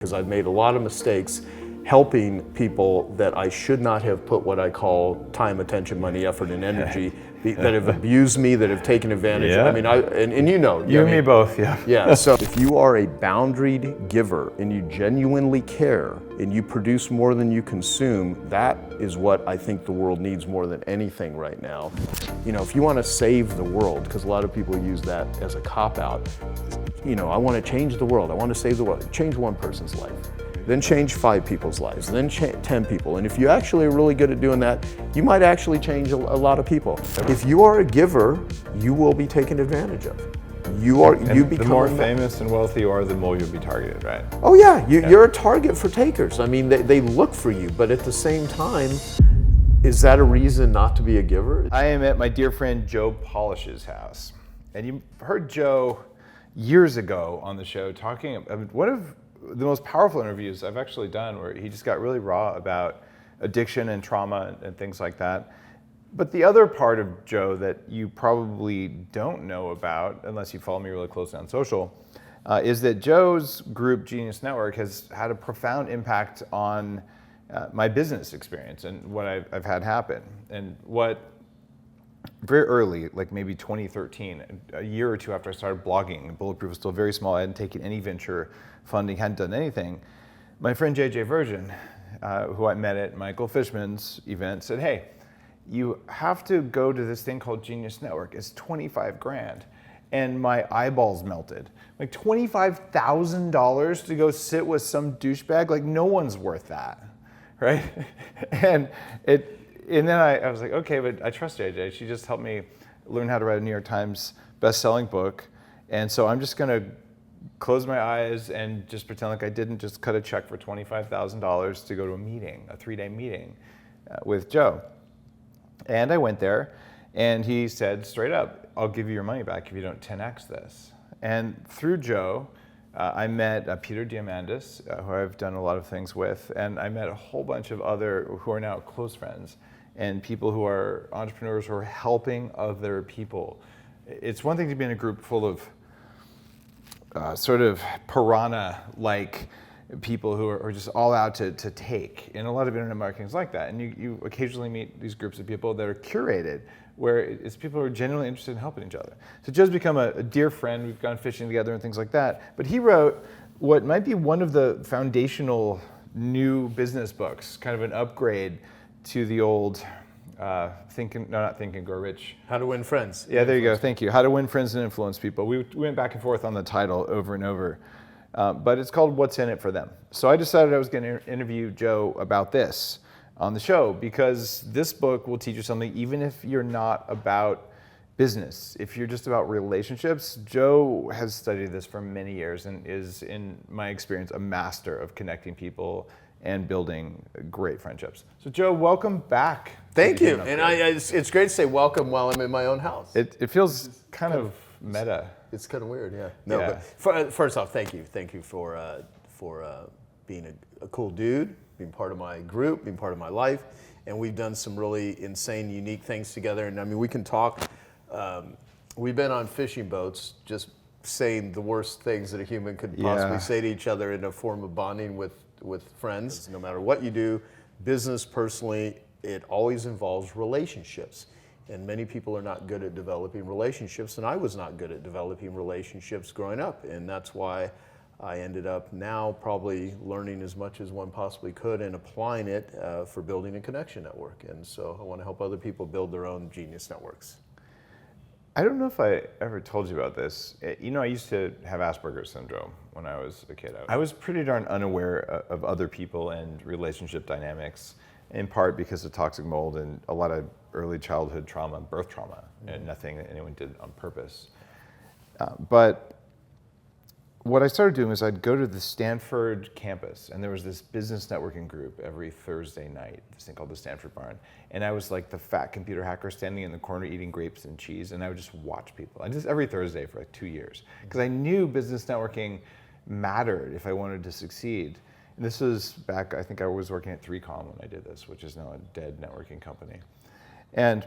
because I've made a lot of mistakes helping people that I should not have put what I call time, attention, money, effort, and energy, that have abused me, that have taken advantage. Yeah. I mean, and you know. You and me both, yeah. Yeah, so if you are a boundaried giver and you genuinely care and you produce more than you consume, that is what I think the world needs more than anything right now. You know, if you want to save the world, because a lot of people use that as a cop-out, you know, I want to change the world, I want to save the world. Change one person's life, then change 5 people's lives, then 10 people. And if you actually are really good at doing that, you might actually change a lot of people. If you are a giver, you will be taken advantage of. The more famous and wealthy you are, the more you'll be targeted, right? Oh yeah, you're a target for takers. I mean, they look for you, but at the same time, is that a reason not to be a giver? I am at my dear friend Joe Polish's house. And you heard Joe years ago on the show talking about one of the most powerful interviews I've actually done, where he just got really raw about addiction and trauma and things like that. But the other part of Joe that you probably don't know about, unless you follow me really closely on social, is that Joe's group, Genius Network, has had a profound impact on my business experience and what I've had happen. And what very early, like maybe 2013, a year or two after I started blogging, Bulletproof was still very small, I hadn't taken any venture funding, hadn't done anything, my friend JJ Virgin, who I met at Michael Fishman's event, said, hey, you have to go to this thing called Genius Network. It's 25 grand. And my eyeballs melted. Like $25,000 to go sit with some douchebag? Like no one's worth that, right? And then I was like, okay, but I trust JJ. She just helped me learn how to write a New York Times best-selling book. And so I'm just gonna close my eyes and just pretend like I didn't just cut a check for $25,000 to go to a meeting, a 3-day meeting with Joe. And I went there, and he said straight up, I'll give you your money back if you don't 10x this. And through Joe, I met Peter Diamandis, who I've done a lot of things with, and I met a whole bunch of other who are now close friends, and people who are entrepreneurs who are helping other people. It's one thing to be in a group full of sort of piranha-like people who are just all out to take. And a lot of internet marketing is like that. And you occasionally meet these groups of people that are curated, where it's people who are genuinely interested in helping each other. So Joe's become a dear friend. We've gone fishing together and things like that. But he wrote what might be one of the foundational new business books, kind of an upgrade to the old Think and Grow Rich. How to Win Friends. Yeah, there you go. Thank you. How to Win Friends and Influence People. We went back and forth on the title over and over. But it's called What's in It for Them. So I decided I was going to interview Joe about this on the show, because this book will teach you something even if you're not about business. If you're just about relationships, Joe has studied this for many years and is, in my experience, a master of connecting people and building great friendships. So Joe, welcome back. Thank you. And it's great to say welcome while I'm in my own house. It feels kind of meta. It's kind of weird, yeah. No, Yeah. But first off, thank you. Thank you for being a cool dude, being part of my group, being part of my life. And we've done some really insane, unique things together. And I mean, we can talk. We've been on fishing boats just saying the worst things that a human could possibly say to each other in a form of bonding with friends. No matter what you do, business, personally, it always involves relationships. And many people are not good at developing relationships, and I was not good at developing relationships growing up, and that's why I ended up now probably learning as much as one possibly could and applying it for building a connection network. And so I want to help other people build their own genius networks. I don't know if I ever told you about this. You know, I used to have Asperger's syndrome when I was a kid. I was pretty darn unaware of other people and relationship dynamics, in part because of toxic mold and a lot of early childhood trauma, birth trauma, and nothing that anyone did on purpose. But what I started doing was I'd go to the Stanford campus, and there was this business networking group every Thursday night, this thing called the Stanford Barn. And I was like the fat computer hacker standing in the corner eating grapes and cheese, and I would just watch people. And just every Thursday for like 2 years. Because I knew business networking mattered if I wanted to succeed. And this was back, I think I was working at 3Com when I did this, which is now a dead networking company. And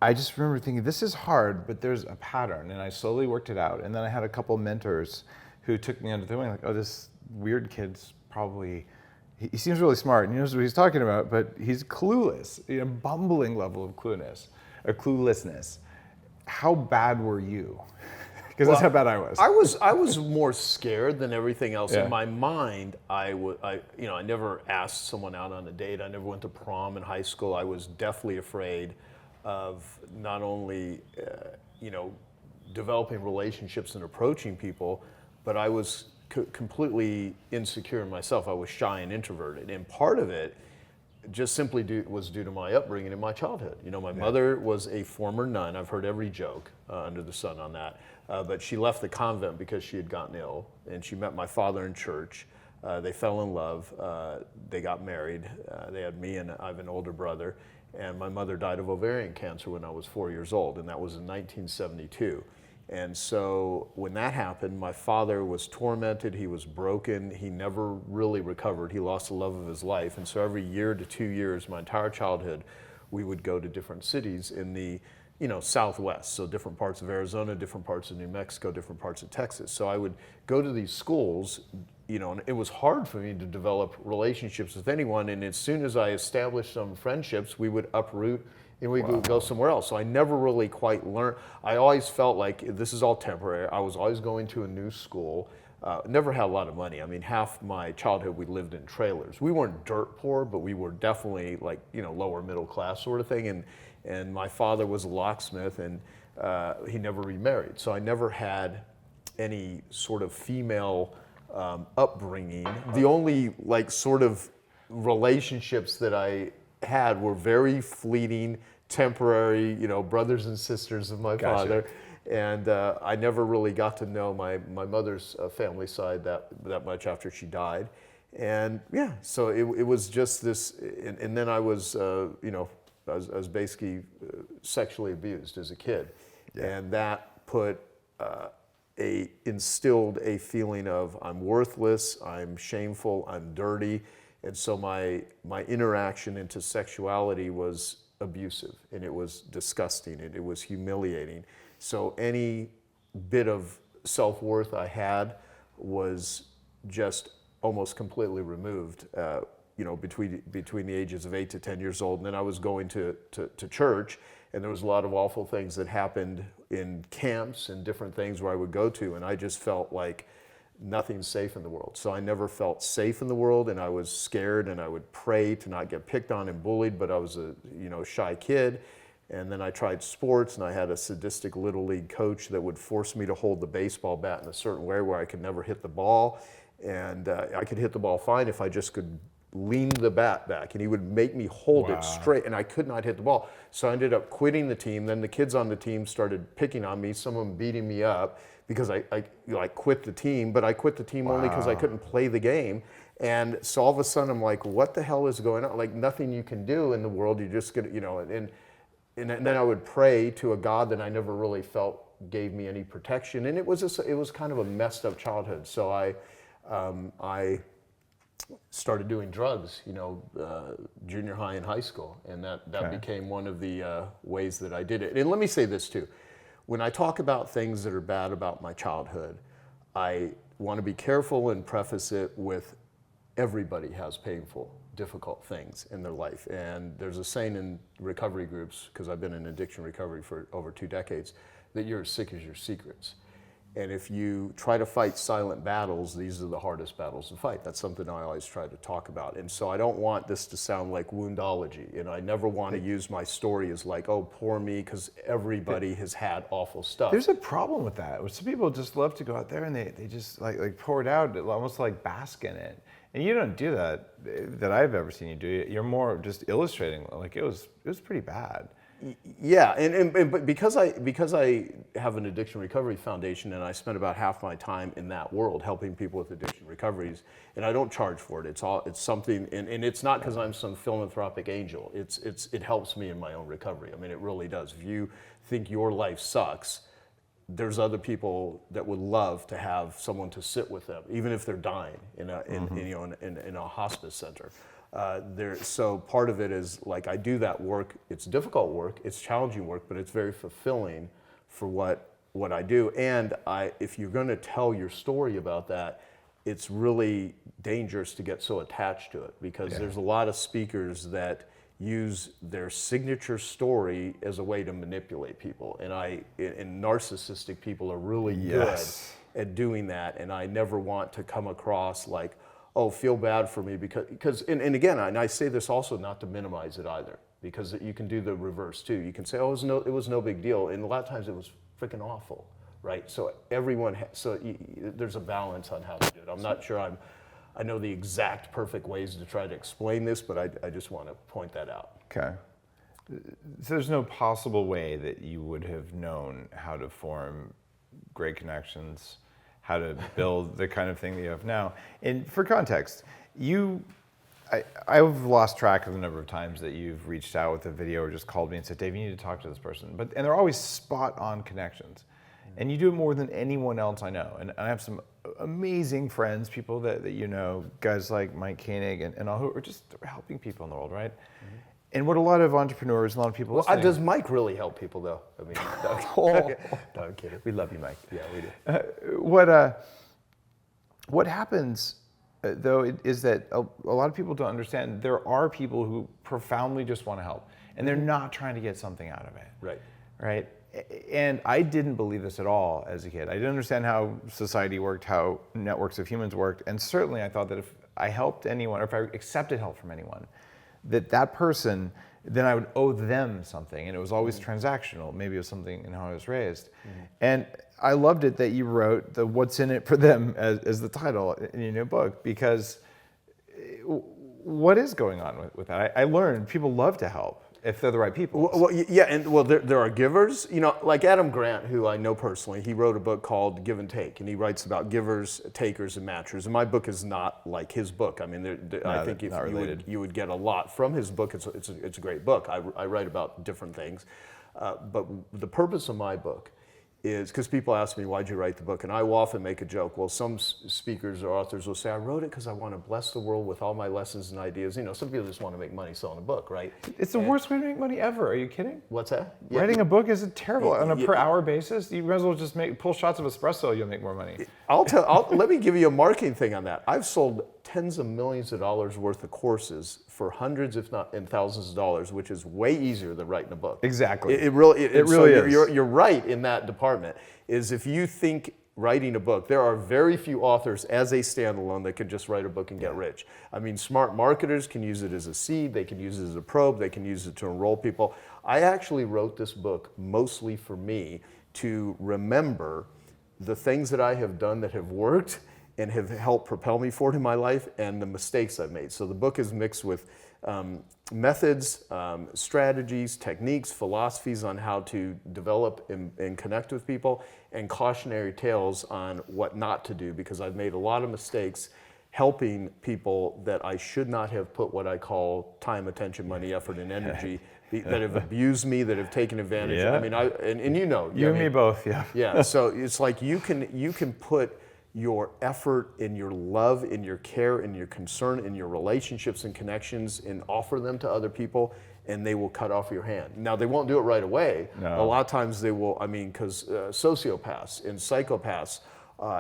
I just remember thinking, this is hard, but there's a pattern, and I slowly worked it out. And then I had a couple mentors who took me under their wing, like, oh, this weird kid's probably, he seems really smart and he knows what he's talking about, but he's clueless, bumbling level of cluelessness. How bad were you? Because that's how bad I was. I was more scared than everything else. Yeah. In my mind, I never asked someone out on a date. I never went to prom in high school. I was deathly afraid of not only, developing relationships and approaching people, but I was completely insecure in myself. I was shy and introverted, and part of it just simply was due to my upbringing in my childhood. My mother was a former nun. I've heard every joke under the sun on that. But she left the convent because she had gotten ill, and she met my father in church. They fell in love. They got married. They had me, and I have an older brother. And my mother died of ovarian cancer when I was 4 years old, and that was in 1972. And so when that happened, my father was tormented, he was broken, he never really recovered, he lost the love of his life. And so every year to 2 years, my entire childhood, we would go to different cities in the Southwest, so different parts of Arizona, different parts of New Mexico, different parts of Texas. So I would go to these schools, and it was hard for me to develop relationships with anyone. And as soon as I established some friendships, we would uproot and we would go somewhere else. So I never really quite learned. I always felt like this is all temporary. I was always going to a new school. Never had a lot of money. I mean, half my childhood we lived in trailers. We weren't dirt poor, but we were definitely like, lower middle class sort of thing. And my father was a locksmith, and he never remarried. So I never had any sort of female upbringing. The only sort of relationships that I had were very fleeting, temporary, brothers and sisters of my father. And I never really got to know my mother's family side that much after she died. And yeah, so it was just this, and then I was, I was basically sexually abused as a kid. Yeah. And that instilled a feeling of I'm worthless, I'm shameful, I'm dirty. And so my interaction into sexuality was abusive, and it was disgusting, and it was humiliating. So any bit of self-worth I had was just almost completely removed, between the ages of 8 to 10 years old. And then I was going to church, and there was a lot of awful things that happened in camps and different things where I would go to, and I just felt like nothing's safe in the world. So I never felt safe in the world, and I was scared, and I would pray to not get picked on and bullied, but I was a shy kid. And then I tried sports, and I had a sadistic little league coach that would force me to hold the baseball bat in a certain way where I could never hit the ball. And I could hit the ball fine if I just could lean the bat back, and he would make me hold it straight, and I could not hit the ball. So I ended up quitting the team. Then the kids on the team started picking on me, some of them beating me up because I quit the team, but I quit the team only because I couldn't play the game. And so all of a sudden I'm like, what the hell is going on? Like, nothing you can do in the world, you're just gonna, and then I would pray to a God that I never really felt gave me any protection. And it was kind of a messed up childhood. So I started doing drugs, junior high and high school, and that became one of the ways that I did it. And let me say this too. When I talk about things that are bad about my childhood, I want to be careful and preface it with everybody has painful, difficult things in their life. And there's a saying in recovery groups, because I've been in addiction recovery for over 2 decades, that you're as sick as your secrets. And if you try to fight silent battles, these are the hardest battles to fight. That's something I always try to talk about. And so I don't want this to sound like woundology. And I never want to use my story as like, oh, poor me, because everybody has had awful stuff. There's a problem with that. Some people just love to go out there and they just like pour it out, almost like bask in it. And you don't do that I've ever seen you do. You're more just illustrating, like it was pretty bad. Yeah, but because I have an addiction recovery foundation, and I spend about half my time in that world helping people with addiction recoveries, and I don't charge for it. It's something, and it's not because I'm some philanthropic angel. It helps me in my own recovery. I mean, it really does. If you think your life sucks, there's other people that would love to have someone to sit with them, even if they're dying in a hospice center. So part of it is like I do that work. It's difficult work, it's challenging work, but it's very fulfilling for what I do. And if you're going to tell your story about that, it's really dangerous to get so attached to it, because there's a lot of speakers that use their signature story as a way to manipulate people. And narcissistic people are really good at doing that. And I never want to come across like, oh, feel bad for me because and again, and I say this also not to minimize it either, because you can do the reverse too. You can say, oh, it was no big deal. And a lot of times it was freaking awful, right? So there's a balance on how to do it. I'm not sure I know the exact perfect ways to try to explain this, but I just want to point that out. Okay. So there's no possible way that you would have known how to form great connections, how to build the kind of thing that you have now. And for context, I've lost track of the number of times that you've reached out with a video or just called me and said, Dave, you need to talk to this person. And they're always spot on connections. And you do it more than anyone else I know. And I have some amazing friends, people that you know, guys like Mike Koenig and all, who are just helping people in the world, right? Mm-hmm. And what a lot of entrepreneurs, a lot of people listening... Does Mike really help people, though? I mean, no, I'm kidding. We love you, Mike. Yeah, we do. What happens, though, is that a lot of people don't understand there are people who profoundly just want to help, and they're not trying to get something out of it. Right. Right? And I didn't believe this at all as a kid. I didn't understand how society worked, how networks of humans worked, and certainly I thought that if I helped anyone, or if I accepted help from anyone, that person, then I would owe them something. And it was always transactional. Maybe it was something in how I was raised. Mm-hmm. And I loved it that you wrote the "What's in it for them" as the title in your new book, because what is going on with that? I learned people love to help if they're the right people. There are givers, like Adam Grant, who I know personally. He wrote a book called Give and Take, and he writes about givers, takers, and matchers. And my book is not like his book. I mean, I think if you would get a lot from his book. It's a great book. I write about different things, but the purpose of my book is, because people ask me, why'd you write the book? And I will often make a joke. Well, some speakers or authors will say, I wrote it because I want to bless the world with all my lessons and ideas. Some people just want to make money selling a book, right? It's the worst way to make money ever. Are you kidding? What's that? Yeah. Writing a book is terrible. On a per hour basis, you might as well just pull shots of espresso, you'll make more money. Let me give you a marketing thing on that. I've sold tens of millions of dollars worth of courses for hundreds, if not in thousands of dollars, which is way easier than writing a book. Exactly. It really is. You're you're right in that department. Is if you think writing a book, there are very few authors as a standalone that can just write a book and get rich. I mean, smart marketers can use it as a seed, they can use it as a probe, they can use it to enroll people. I actually wrote this book mostly for me to remember the things that I have done that have worked and have helped propel me forward in my life, and the mistakes I've made. So the book is mixed with methods, strategies, techniques, philosophies on how to develop and connect with people, and cautionary tales on what not to do, because I've made a lot of mistakes helping people that I should not have put what I call time, attention, money, effort, and energy, that have abused me, that have taken advantage. Yeah. I mean, and you and me both, yeah. Yeah, so it's like you can put your effort and your love and your care and your concern and your relationships and connections and offer them to other people, and they will cut off your hand. Now, they won't do it right away. No. A lot of times they will, because sociopaths and psychopaths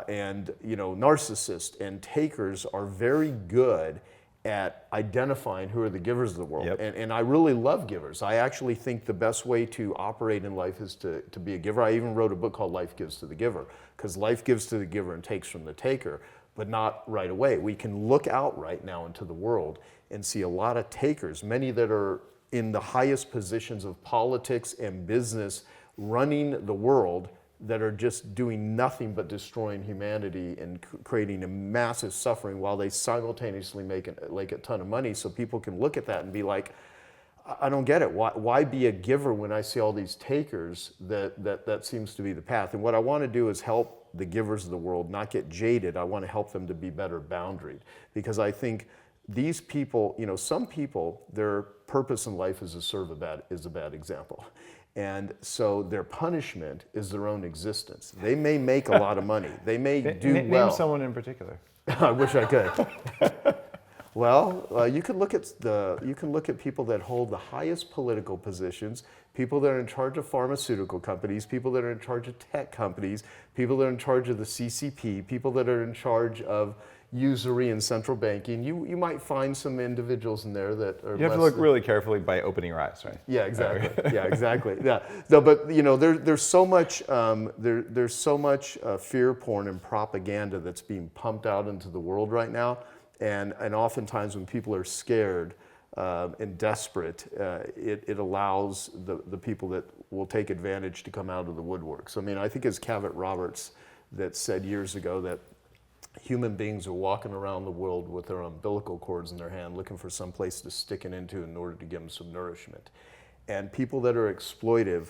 and narcissists and takers are very good at identifying who are the givers of the world. Yep. And I really love givers. I actually think the best way to operate in life is to be a giver. I even wrote a book called Life Gives to the Giver, because life gives to the giver and takes from the taker, but not right away. We can look out right now into the world and see a lot of takers, many that are in the highest positions of politics and business, running the world, that are just doing nothing but destroying humanity and creating a massive suffering, while they simultaneously make a ton of money. So people can look at that and be like, I don't get it. Why be a giver when I see all these takers? That seems to be the path. And what I want to do is help the givers of the world not get jaded. I want to help them to be better boundaried, because I think these people, some people, their purpose in life is to serve is a bad example. And so their punishment is their own existence. They may make a lot of money. They may do well. Name someone in particular. I wish I could. Well, you can look at people that hold the highest political positions, people that are in charge of pharmaceutical companies, people that are in charge of tech companies, people that are in charge of the CCP, people that are in charge of usury and central banking, you might find some individuals in there that are You have to look really carefully by opening your eyes, right? Yeah, exactly. Yeah, exactly. Yeah. No, but there's so much there's so much fear porn and propaganda that's being pumped out into the world right now, and oftentimes when people are scared and desperate, it allows the people that will take advantage to come out of the woodwork. So I mean, I think it's Cavett Roberts that said years ago that human beings are walking around the world with their umbilical cords in their hand, looking for some place to stick it into in order to give them some nourishment. And people that are exploitive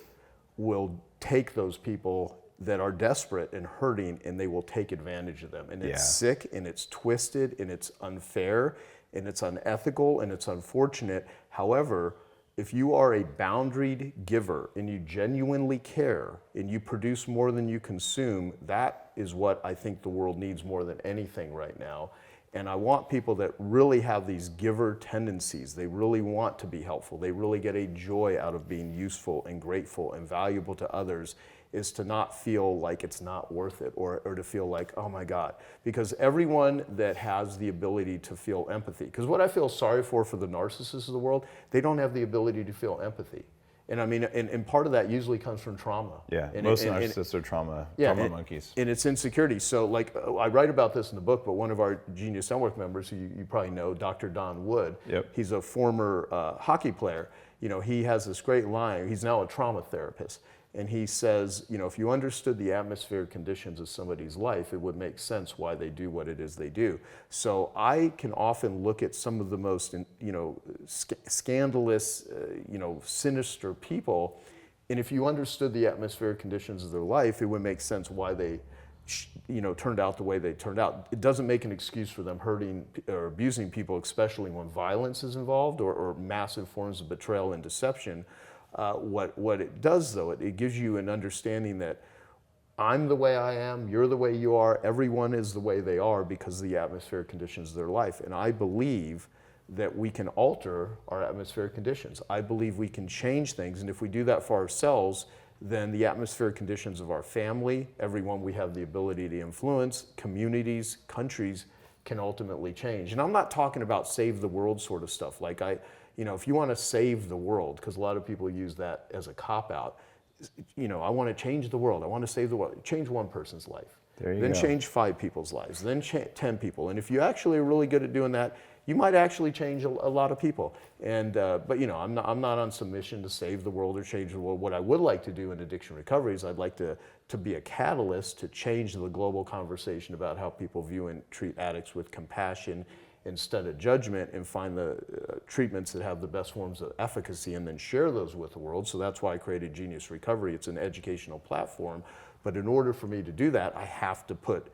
will take those people that are desperate and hurting, and they will take advantage of them. And it's sick, and it's twisted, and it's unfair, and it's unethical, and it's unfortunate. However, if you are a boundaried giver and you genuinely care and you produce more than you consume, that is what I think the world needs more than anything right now. And I want people that really have these giver tendencies. They really want to be helpful. They really get a joy out of being useful and grateful and valuable to others, is to not feel like it's not worth it, or to feel like, oh my God. Because everyone that has the ability to feel empathy, because what I feel sorry for the narcissists of the world, they don't have the ability to feel empathy. And I mean, and part of that usually comes from trauma. Yeah, and most narcissists are trauma monkeys. And it's insecurity. So like, I write about this in the book, but one of our Genius Network members, who you probably know, Dr. Don Wood, he's a former hockey player. He has this great line. He's now a trauma therapist. And he says, if you understood the atmospheric conditions of somebody's life, it would make sense why they do what it is they do. So I can often look at some of the most, scandalous, sinister people, and if you understood the atmospheric conditions of their life, it would make sense why they, turned out the way they turned out. It doesn't make an excuse for them hurting or abusing people, especially when violence is involved or massive forms of betrayal and deception. What it does, though, it gives you an understanding that I'm the way I am, you're the way you are, everyone is the way they are because of the atmospheric conditions of their life. And I believe that we can alter our atmospheric conditions. I believe we can change things, and if we do that for ourselves, then the atmospheric conditions of our family, everyone we have the ability to influence, communities, countries, can ultimately change. And I'm not talking about save the world sort of stuff. Like if you want to save the world, because a lot of people use that as a cop-out, I want to change the world, I want to save the world. Change one person's life. Then change 5 people's lives, then 10 people. And if you actually are really good at doing that, you might actually change a lot of people. And but I'm not on some mission to save the world or change the world. What I would like to do in addiction recovery is I'd like to be a catalyst to change the global conversation about how people view and treat addicts with compassion instead of judgment, and find the treatments that have the best forms of efficacy, and then share those with the world. So that's why I created Genius Recovery. It's an educational platform. But in order for me to do that, I have to put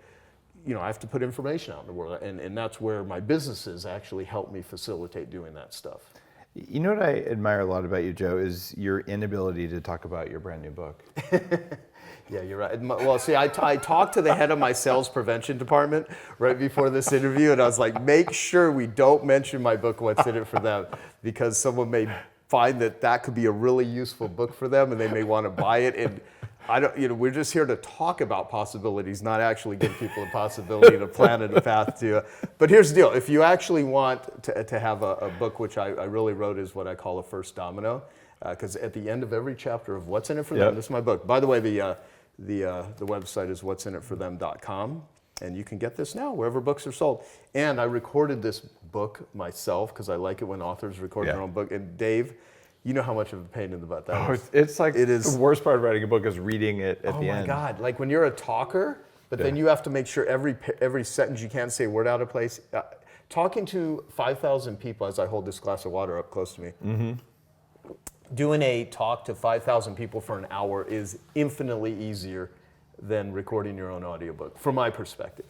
information out in the world. And that's where my businesses actually help me facilitate doing that stuff. You know what I admire a lot about you, Joe, is your inability to talk about your brand new book. Yeah, you're right. Well, see, I talked to the head of my sales prevention department right before this interview, and I was like, make sure we don't mention my book, What's in It for Them, because someone may find that could be a really useful book for them, and they may want to buy it. And I don't, we're just here to talk about possibilities, not actually give people a possibility and a plan and a path to. But here's the deal: if you actually want to have a book, which I really wrote is what I call a first domino, because at the end of every chapter of What's in It for Them, this is my book. By the way, the website is what'sinitforthem.com, and you can get this now wherever books are sold. And I recorded this book myself because I like it when authors record their own book. And Dave, you know how much of a pain in the butt that is. It's like the worst part of writing a book is reading it at the end. Oh my God! Like when you're a talker, but then you have to make sure every sentence you can't say a word out of place. Talking to 5,000 people as I hold this glass of water up close to me. Mm-hmm. Doing a talk to 5,000 people for an hour is infinitely easier than recording your own audiobook, from my perspective.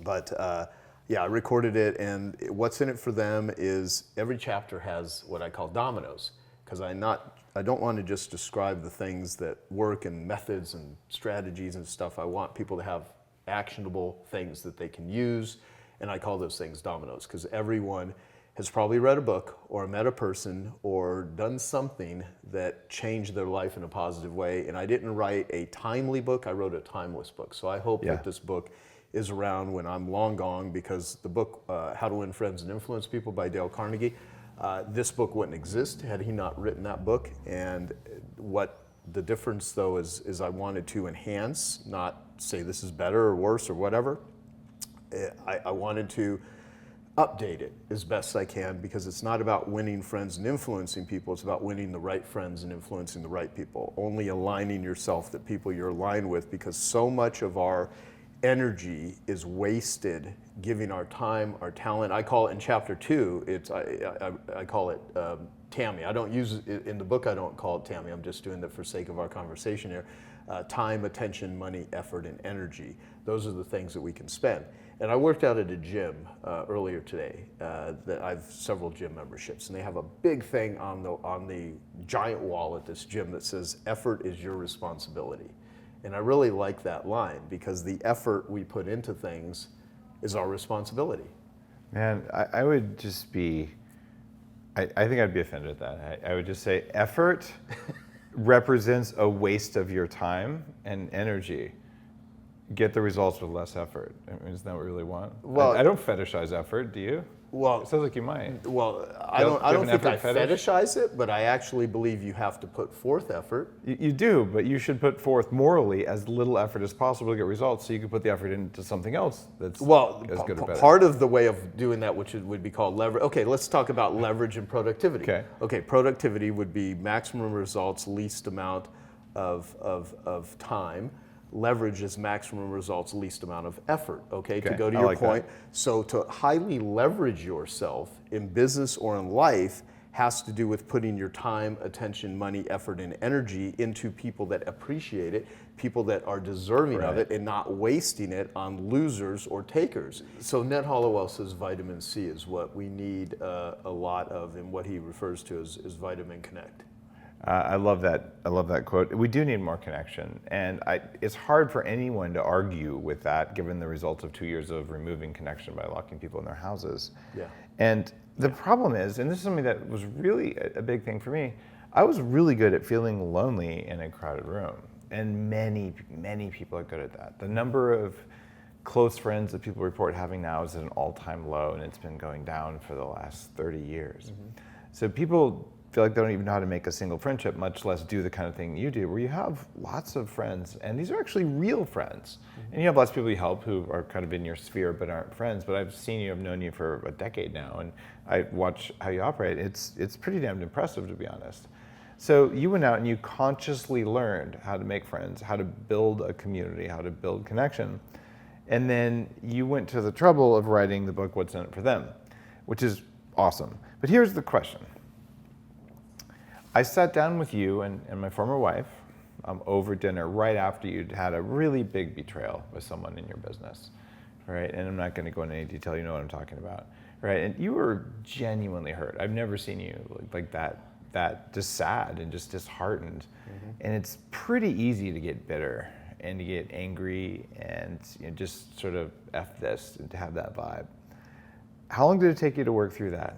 But I recorded it, and What's in It for Them is every chapter has what I call dominoes, because I don't want to just describe the things that work and methods and strategies and stuff. I want people to have actionable things that they can use, and I call those things dominoes, because everyone has probably read a book or met a person or done something that changed their life in a positive way. And I didn't write a timely book, I wrote a timeless book. So I hope that this book is around when I'm long gone, because the book, How to Win Friends and Influence People by Dale Carnegie, this book wouldn't exist had he not written that book. And what the difference though is I wanted to enhance, not say this is better or worse or whatever. I wanted to update it as best I can, because it's not about winning friends and influencing people, it's about winning the right friends and influencing the right people. Only aligning yourself with people you're aligned with, because so much of our energy is wasted giving our time, our talent. I call it in chapter 2, I call it Tammy. I don't use it in the book, I don't call it Tammy, I'm just doing that for sake of our conversation here. Time, attention, money, effort, and energy. Those are the things that we can spend. And I worked out at a gym earlier today. That I have several gym memberships, and they have a big thing on the giant wall at this gym that says, "Effort is your responsibility." And I really like that line, because the effort we put into things is our responsibility. Man, I would just be, I think I'd be offended at that. I would just say effort represents a waste of your time and energy. Get the results with less effort. I mean, isn't that what we really want? Well, I don't fetishize effort, do you? Well, it sounds like you might. Well, I don't think I fetishize it, but I actually believe you have to put forth effort. You do, but you should put forth morally as little effort as possible to get results, so you can put the effort into something else that's as good or better. Part of the way of doing that, which would be called leverage. Okay, let's talk about leverage and productivity. Okay, productivity would be maximum results, least amount of time. Leverage is maximum results, least amount of effort, okay? To go to your point. So to highly leverage yourself in business or in life has to do with putting your time, attention, money, effort, and energy into people that appreciate it, people that are deserving of it, and not wasting it on losers or takers. So Ned Hollowell says vitamin C is what we need a lot of, and what he refers to as vitamin connect. I love that. I love that quote. We do need more connection, and it's hard for anyone to argue with that, given the results of 2 years of removing connection by locking people in their houses. Yeah. And the problem is, and this is something that was really a big thing for me, I was really good at feeling lonely in a crowded room, and many people are good at that. The number of close friends that people report having now is at an all-time low, and it's been going down for the last 30 years. Mm-hmm. So people feel like they don't even know how to make a single friendship, much less do the kind of thing you do, where you have lots of friends, and these are actually real friends. Mm-hmm. And you have lots of people you help who are kind of in your sphere but aren't friends, but I've seen you, I've known you for a decade now, and I watch how you operate. It's pretty damn impressive, to be honest. So you went out and you consciously learned how to make friends, how to build a community, how to build connection, and then you went to the trouble of writing the book, What's in It for Them, which is awesome. But here's the question. I sat down with you and my former wife over dinner right after you'd had a really big betrayal with someone in your business, right? And I'm not going to go into any detail, you know what I'm talking about, right? And you were genuinely hurt. I've never seen you like that just sad and just disheartened. Mm-hmm. And it's pretty easy to get bitter and to get angry and just sort of F this and to have that vibe. How long did it take you to work through that?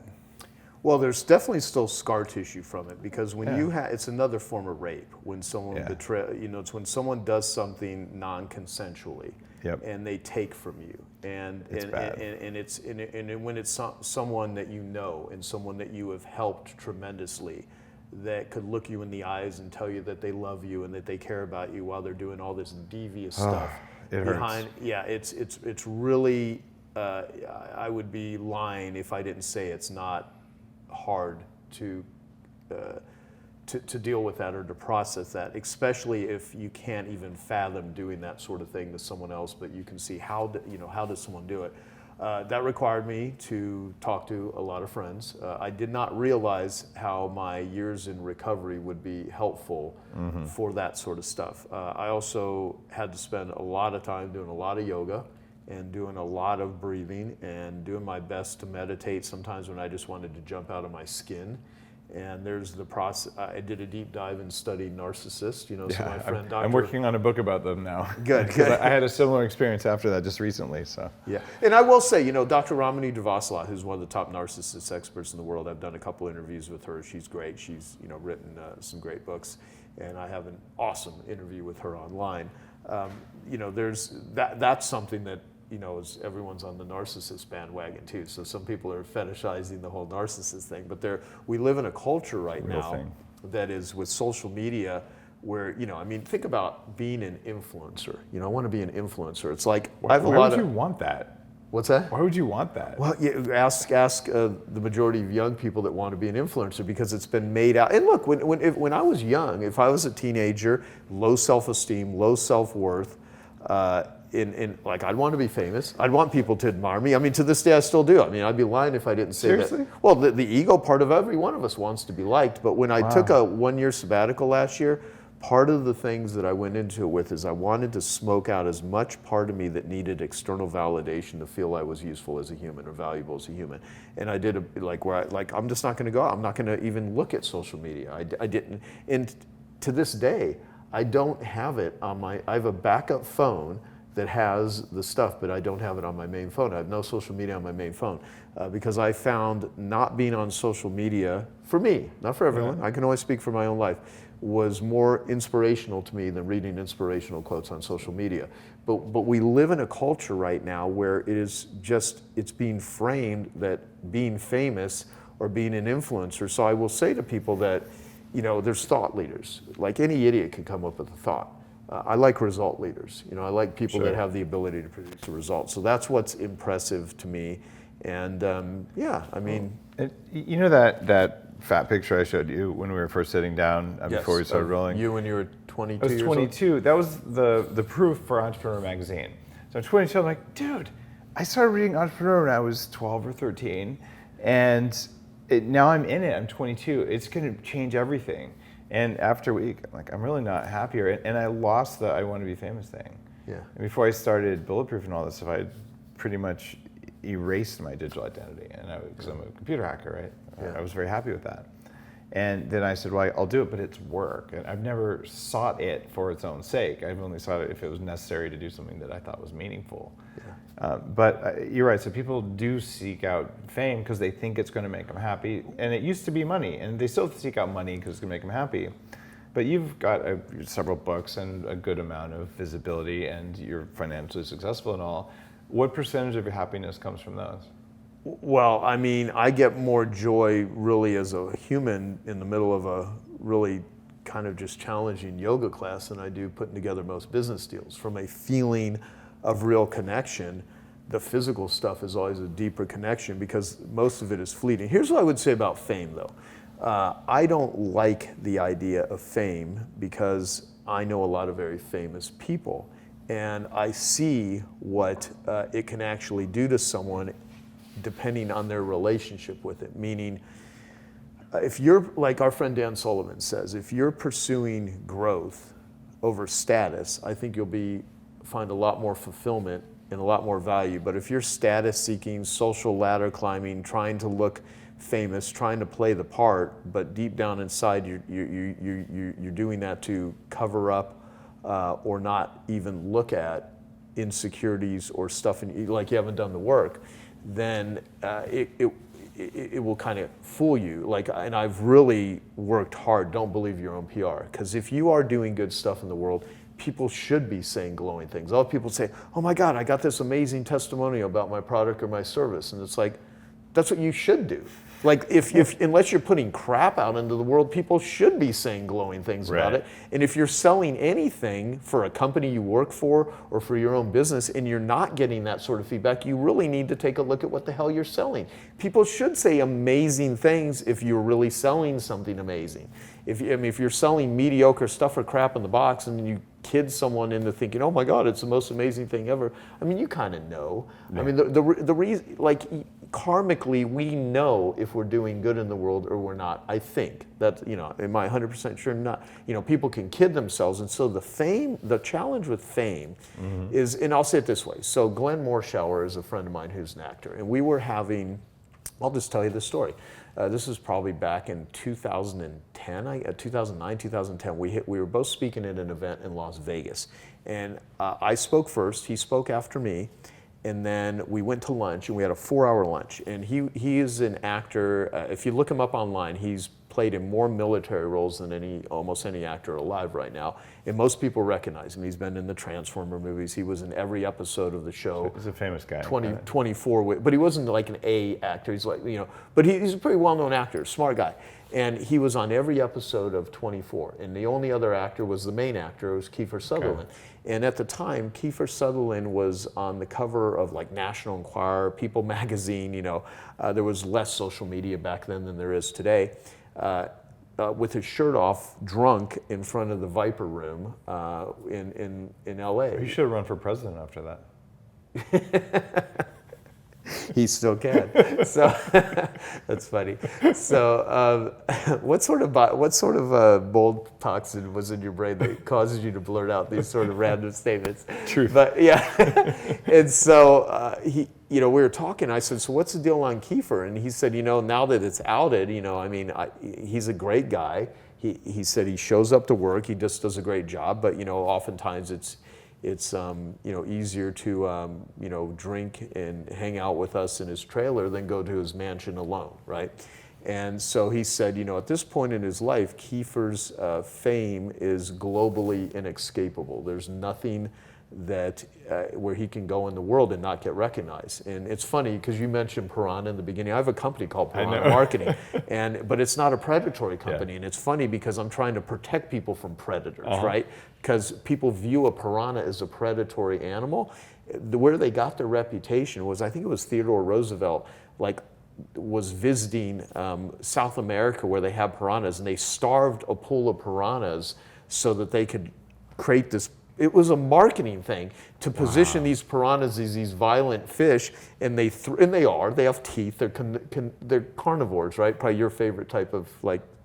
Well, there's definitely still scar tissue from it, because when it's another form of rape. When someone it's when someone does something non-consensually, and they take from you, and when it's someone that you know and someone that you have helped tremendously, that could look you in the eyes and tell you that they love you and that they care about you while they're doing all this devious stuff behind. Hurts. Yeah, it's really. I would be lying if I didn't say it's not hard to deal with that or to process that, especially if you can't even fathom doing that sort of thing to someone else, but you can see how does someone do it. That required me to talk to a lot of friends. I did not realize how my years in recovery would be helpful for that sort of stuff. I also had to spend a lot of time doing a lot of yoga and doing a lot of breathing and doing my best to meditate sometimes when I just wanted to jump out of my skin. And there's the process. I did a deep dive and studied narcissists, so my friend Dr. I'm working on a book about them now. Good. I had a similar experience after that just recently, so. Yeah, and I will say, Dr. Ramani Durvasula, who's one of the top narcissist experts in the world, I've done a couple interviews with her. She's great. She's, written some great books, and I have an awesome interview with her online. There's that's something that everyone's on the narcissist bandwagon too. So some people are fetishizing the whole narcissist thing, but we live in a culture right Real now thing. that is with social media where, think about being an influencer. I want to be an influencer. It's like, Why would you want that? What's that? Why would you want that? Well, ask the majority of young people that want to be an influencer because it's been made out. And look, when I was young, if I was a teenager, low self-esteem, low self-worth, like I'd want to be famous. I'd want people to admire me. I mean, to this day, I still do. I mean, I'd be lying if I didn't say Seriously? that. Well, the ego part of every one of us wants to be liked. But when I took a 1-year sabbatical last year, part of the things that I went into it with is I wanted to smoke out as much part of me that needed external validation to feel I was useful as a human or valuable as a human. And I did I'm just not going to go out. I'm not going to even look at social media. I didn't. And to this day, I don't have it on I have a backup phone that has the stuff, but I don't have it on my main phone. I have no social media on my main phone because I found not being on social media, for me, not for everyone, I can only speak for my own life, was more inspirational to me than reading inspirational quotes on social media. But we live in a culture right now where it's being framed that being famous or being an influencer. So I will say to people that, there's thought leaders. Like any idiot can come up with a thought. I like result leaders. I like people that have the ability to produce a result. So that's what's impressive to me. And I mean. That fat picture I showed you when we were first sitting down before we started rolling. You when you were 22 I was 22. That was the proof for Entrepreneur Magazine. So I'm 22, I'm like, dude, I started reading Entrepreneur when I was 12 or 13. And now I'm in it, I'm 22. It's gonna change everything. And after a week, I'm really not happier. And I lost the I want to be famous thing. Yeah. And before I started Bulletproof and all this stuff, I pretty much erased my digital identity. And because I'm a computer hacker, right? Yeah. I was very happy with that. And then I said, well, I'll do it, but it's work. And I've never sought it for its own sake. I've only sought it if it was necessary to do something that I thought was meaningful. Yeah. But you're right, so people do seek out fame because they think it's going to make them happy. And it used to be money, and they still seek out money because it's going to make them happy. But you've got several books and a good amount of visibility, and you're financially successful and all. What percentage of your happiness comes from those? Well, I mean, I get more joy really as a human in the middle of a really kind of just challenging yoga class than I do putting together most business deals. From a feeling of real connection, the physical stuff is always a deeper connection because most of it is fleeting. Here's what I would say about fame, though. I don't like the idea of fame because I know a lot of very famous people, and I see what it can actually do to someone depending on their relationship with it. Meaning, if you're, like our friend Dan Sullivan says, if you're pursuing growth over status, I think you'll find a lot more fulfillment and a lot more value. But if you're status seeking, social ladder climbing, trying to look famous, trying to play the part, but deep down inside you're doing that to cover up or not even look at insecurities or stuff, like you haven't done the work, then it will kind of fool you. And I've really worked hard. Don't believe your own PR, because if you are doing good stuff in the world, people should be saying glowing things. Other people say, "Oh my God, I got this amazing testimonial about my product or my service," and it's like, that's what you should do. Like if unless you're putting crap out into the world, people should be saying glowing things about it. And if you're selling anything for a company you work for or for your own business and you're not getting that sort of feedback, you really need to take a look at what the hell you're selling. People should say amazing things if you're really selling something amazing. If you're selling mediocre stuff or crap in the box and you kid someone into thinking, "Oh my God, it's the most amazing thing ever," I mean, you kind of know. Yeah. I mean, the reason, like, karmically, we know if we're doing good in the world or we're not. I think that, am I 100% sure? Not. People can kid themselves, and so the challenge with fame is, and I'll say it this way. So Glenn Morshower is a friend of mine who's an actor, and we were having, I'll just tell you the story. This was probably back in 2010, 2009, 2010. We were both speaking at an event in Las Vegas, and I spoke first. He spoke after me, And then we went to lunch, and we had a 4-hour lunch. And he is an actor. If you look him up online, he's played in more military roles than almost any actor alive right now. And most people recognize him. He's been in the Transformer movies. He was in every episode of the show. He's a famous guy. 24, but he wasn't like an A actor. He's like, but he's a pretty well-known actor, smart guy. And he was on every episode of 24. And the only other actor was the main actor, was Kiefer Sutherland. Okay. And at the time, Kiefer Sutherland was on the cover of like National Enquirer, People magazine. There was less social media back then than there is today. With his shirt off, drunk in front of the Viper Room in LA. You should have run for president after that. He still can. So that's funny. So what sort of mold toxin was in your brain that causes you to blurt out these sort of random statements? Truth. But yeah, and so we were talking. I said, so what's the deal on Kiefer? And he said, now that it's outed, he's a great guy. He said he shows up to work. He just does a great job. But oftentimes it's easier to drink and hang out with us in his trailer than go to his mansion alone, right? And so he said, at this point in his life, Kiefer's fame is globally inescapable. There's nothing that where he can go in the world and not get recognized. And it's funny because you mentioned Piranha in the beginning. I have a company called Piranha Marketing, but it's not a predatory company. Yeah. And it's funny because I'm trying to protect people from predators, right? Because people view a piranha as a predatory animal. Where they got their reputation was, I think it was Theodore Roosevelt, was visiting South America where they have piranhas, and they starved a pool of piranhas so that they could create this. It was a marketing thing to position these piranhas as these violent fish, and they have teeth. They're carnivores, right? Probably your favorite type of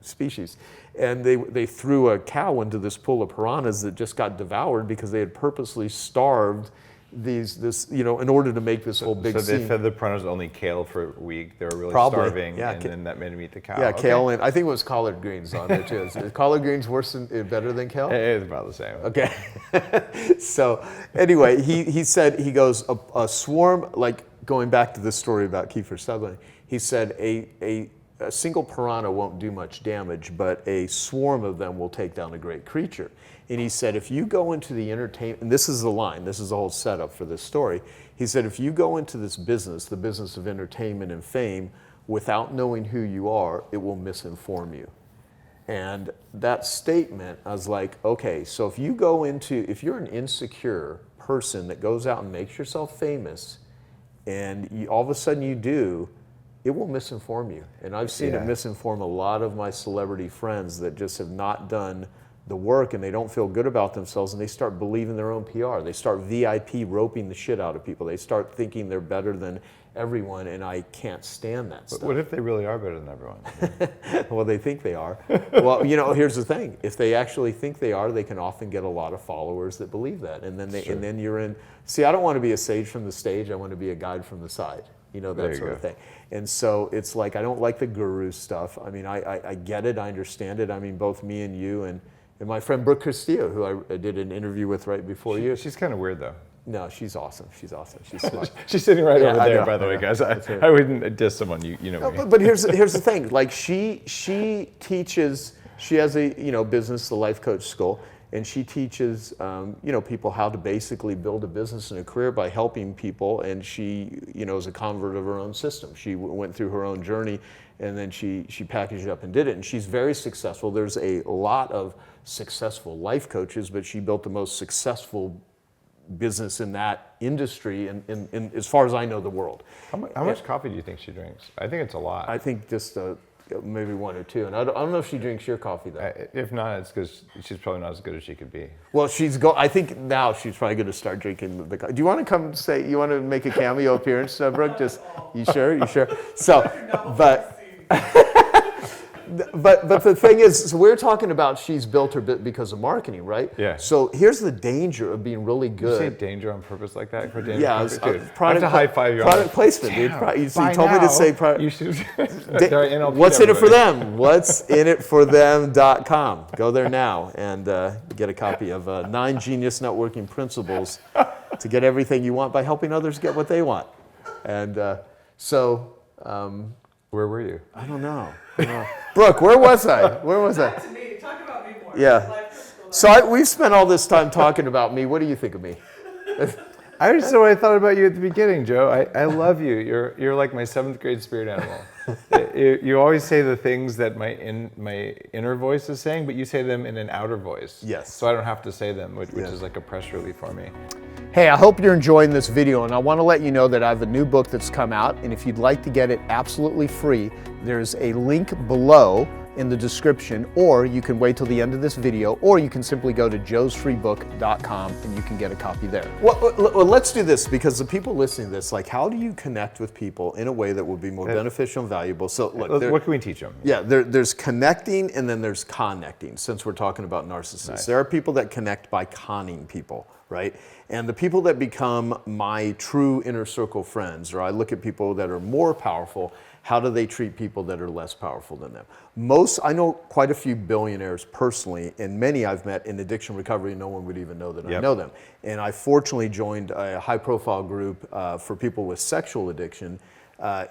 species. And they threw a cow into this pool of piranhas that just got devoured because they had purposely starved in order to make this whole big scene. So they fed the piranhas only kale for a week. They were really starving, and then that made them eat the cow. Yeah, kale, and I think it was collard greens on it too. Is collard greens better than kale? It's about the same. Okay. So anyway, he said, he goes, a swarm, going back to this story about Kiefer Sutherland, he said a single piranha won't do much damage, but a swarm of them will take down a great creature. And he said, if you go into the entertainment, and this is the line, this is the whole setup for this story. He said, if you go into this business, the business of entertainment and fame, without knowing who you are, it will misinform you. And that statement, I was like, okay, so if you're an insecure person that goes out and makes yourself famous, and all of a sudden you do, it will misinform you. And I've seen it misinform a lot of my celebrity friends that just have not done the work, and they don't feel good about themselves, and they start believing their own PR. They start VIP roping the shit out of people. They start thinking they're better than everyone, and I can't stand that stuff. What if they really are better than everyone? Well, they think they are. Well, here's the thing. If they actually think they are, they can often get a lot of followers that believe that. And then you're in. See, I don't want to be a sage from the stage. I want to be a guide from the side. That sort of thing. And so it's I don't like the guru stuff. I mean, I get it. I understand it. I mean, both me and you and my friend Brooke Castillo, who I did an interview with right before you. She's kind of weird, though. No, she's awesome. She's awesome. She's smart. She's sitting right over there, by the way, guys. I wouldn't diss someone, you know. No, but here's the thing. She teaches. She has a business, the Life Coach School, and she teaches people how to basically build a business and a career by helping people. And she is a convert of her own system. She went through her own journey, and then she packaged it up and did it. And she's very successful. There's a lot of successful life coaches, but she built the most successful business in that industry in as far as I know the world. How much coffee do you think she drinks? I think it's a lot. I think just maybe one or two. And I don't know if she drinks your coffee though. If not, it's because she's probably not as good as she could be. Well, I think now she's probably going to start drinking the coffee. Do you want to come you want to make a cameo appearance, Brooke? You sure? So, But the thing is, so we're talking about she's built her bit because of marketing, right? Yeah. So here's the danger of being really good. Did you say danger on purpose like that? For danger yeah, I have to high five you. Product placement, dude. You told me to say product. You should. What's in it for them? What's in it for them.com. Go there now and get a copy of 9 Genius Networking Principles to get everything you want by helping others get what they want. And Where were you? I don't know. Brooke, where was I? Talk to me. Talk about me more. Yeah. So we've spent all this time talking about me. What do you think of me? I just know what I thought about you at the beginning, Joe. I love you. You're like my 7th grade spirit animal. You always say the things that my inner voice is saying, but you say them in an outer voice. Yes. So I don't have to say them, which is like a press relief for me. Hey, I hope you're enjoying this video, and I want to let you know that I have a new book that's come out, and if you'd like to get it absolutely free, there's a link below in the description, or you can wait till the end of this video, or you can simply go to joesfreebook.com and you can get a copy there. Well, let's do this, because the people listening to this, like, how do you connect with people in a way that will be more beneficial and valuable? So look, what can we teach them? Yeah, there's connecting and then there's connecting, since we're talking about narcissists. Nice. There are people that connect by conning people, right? And the people that become my true inner circle friends, or I look at people that are more powerful, how do they treat people that are less powerful than them? I know quite a few billionaires personally, and many I've met in addiction recovery, no one would even know that I know them. And I fortunately joined a high profile group for people with sexual addiction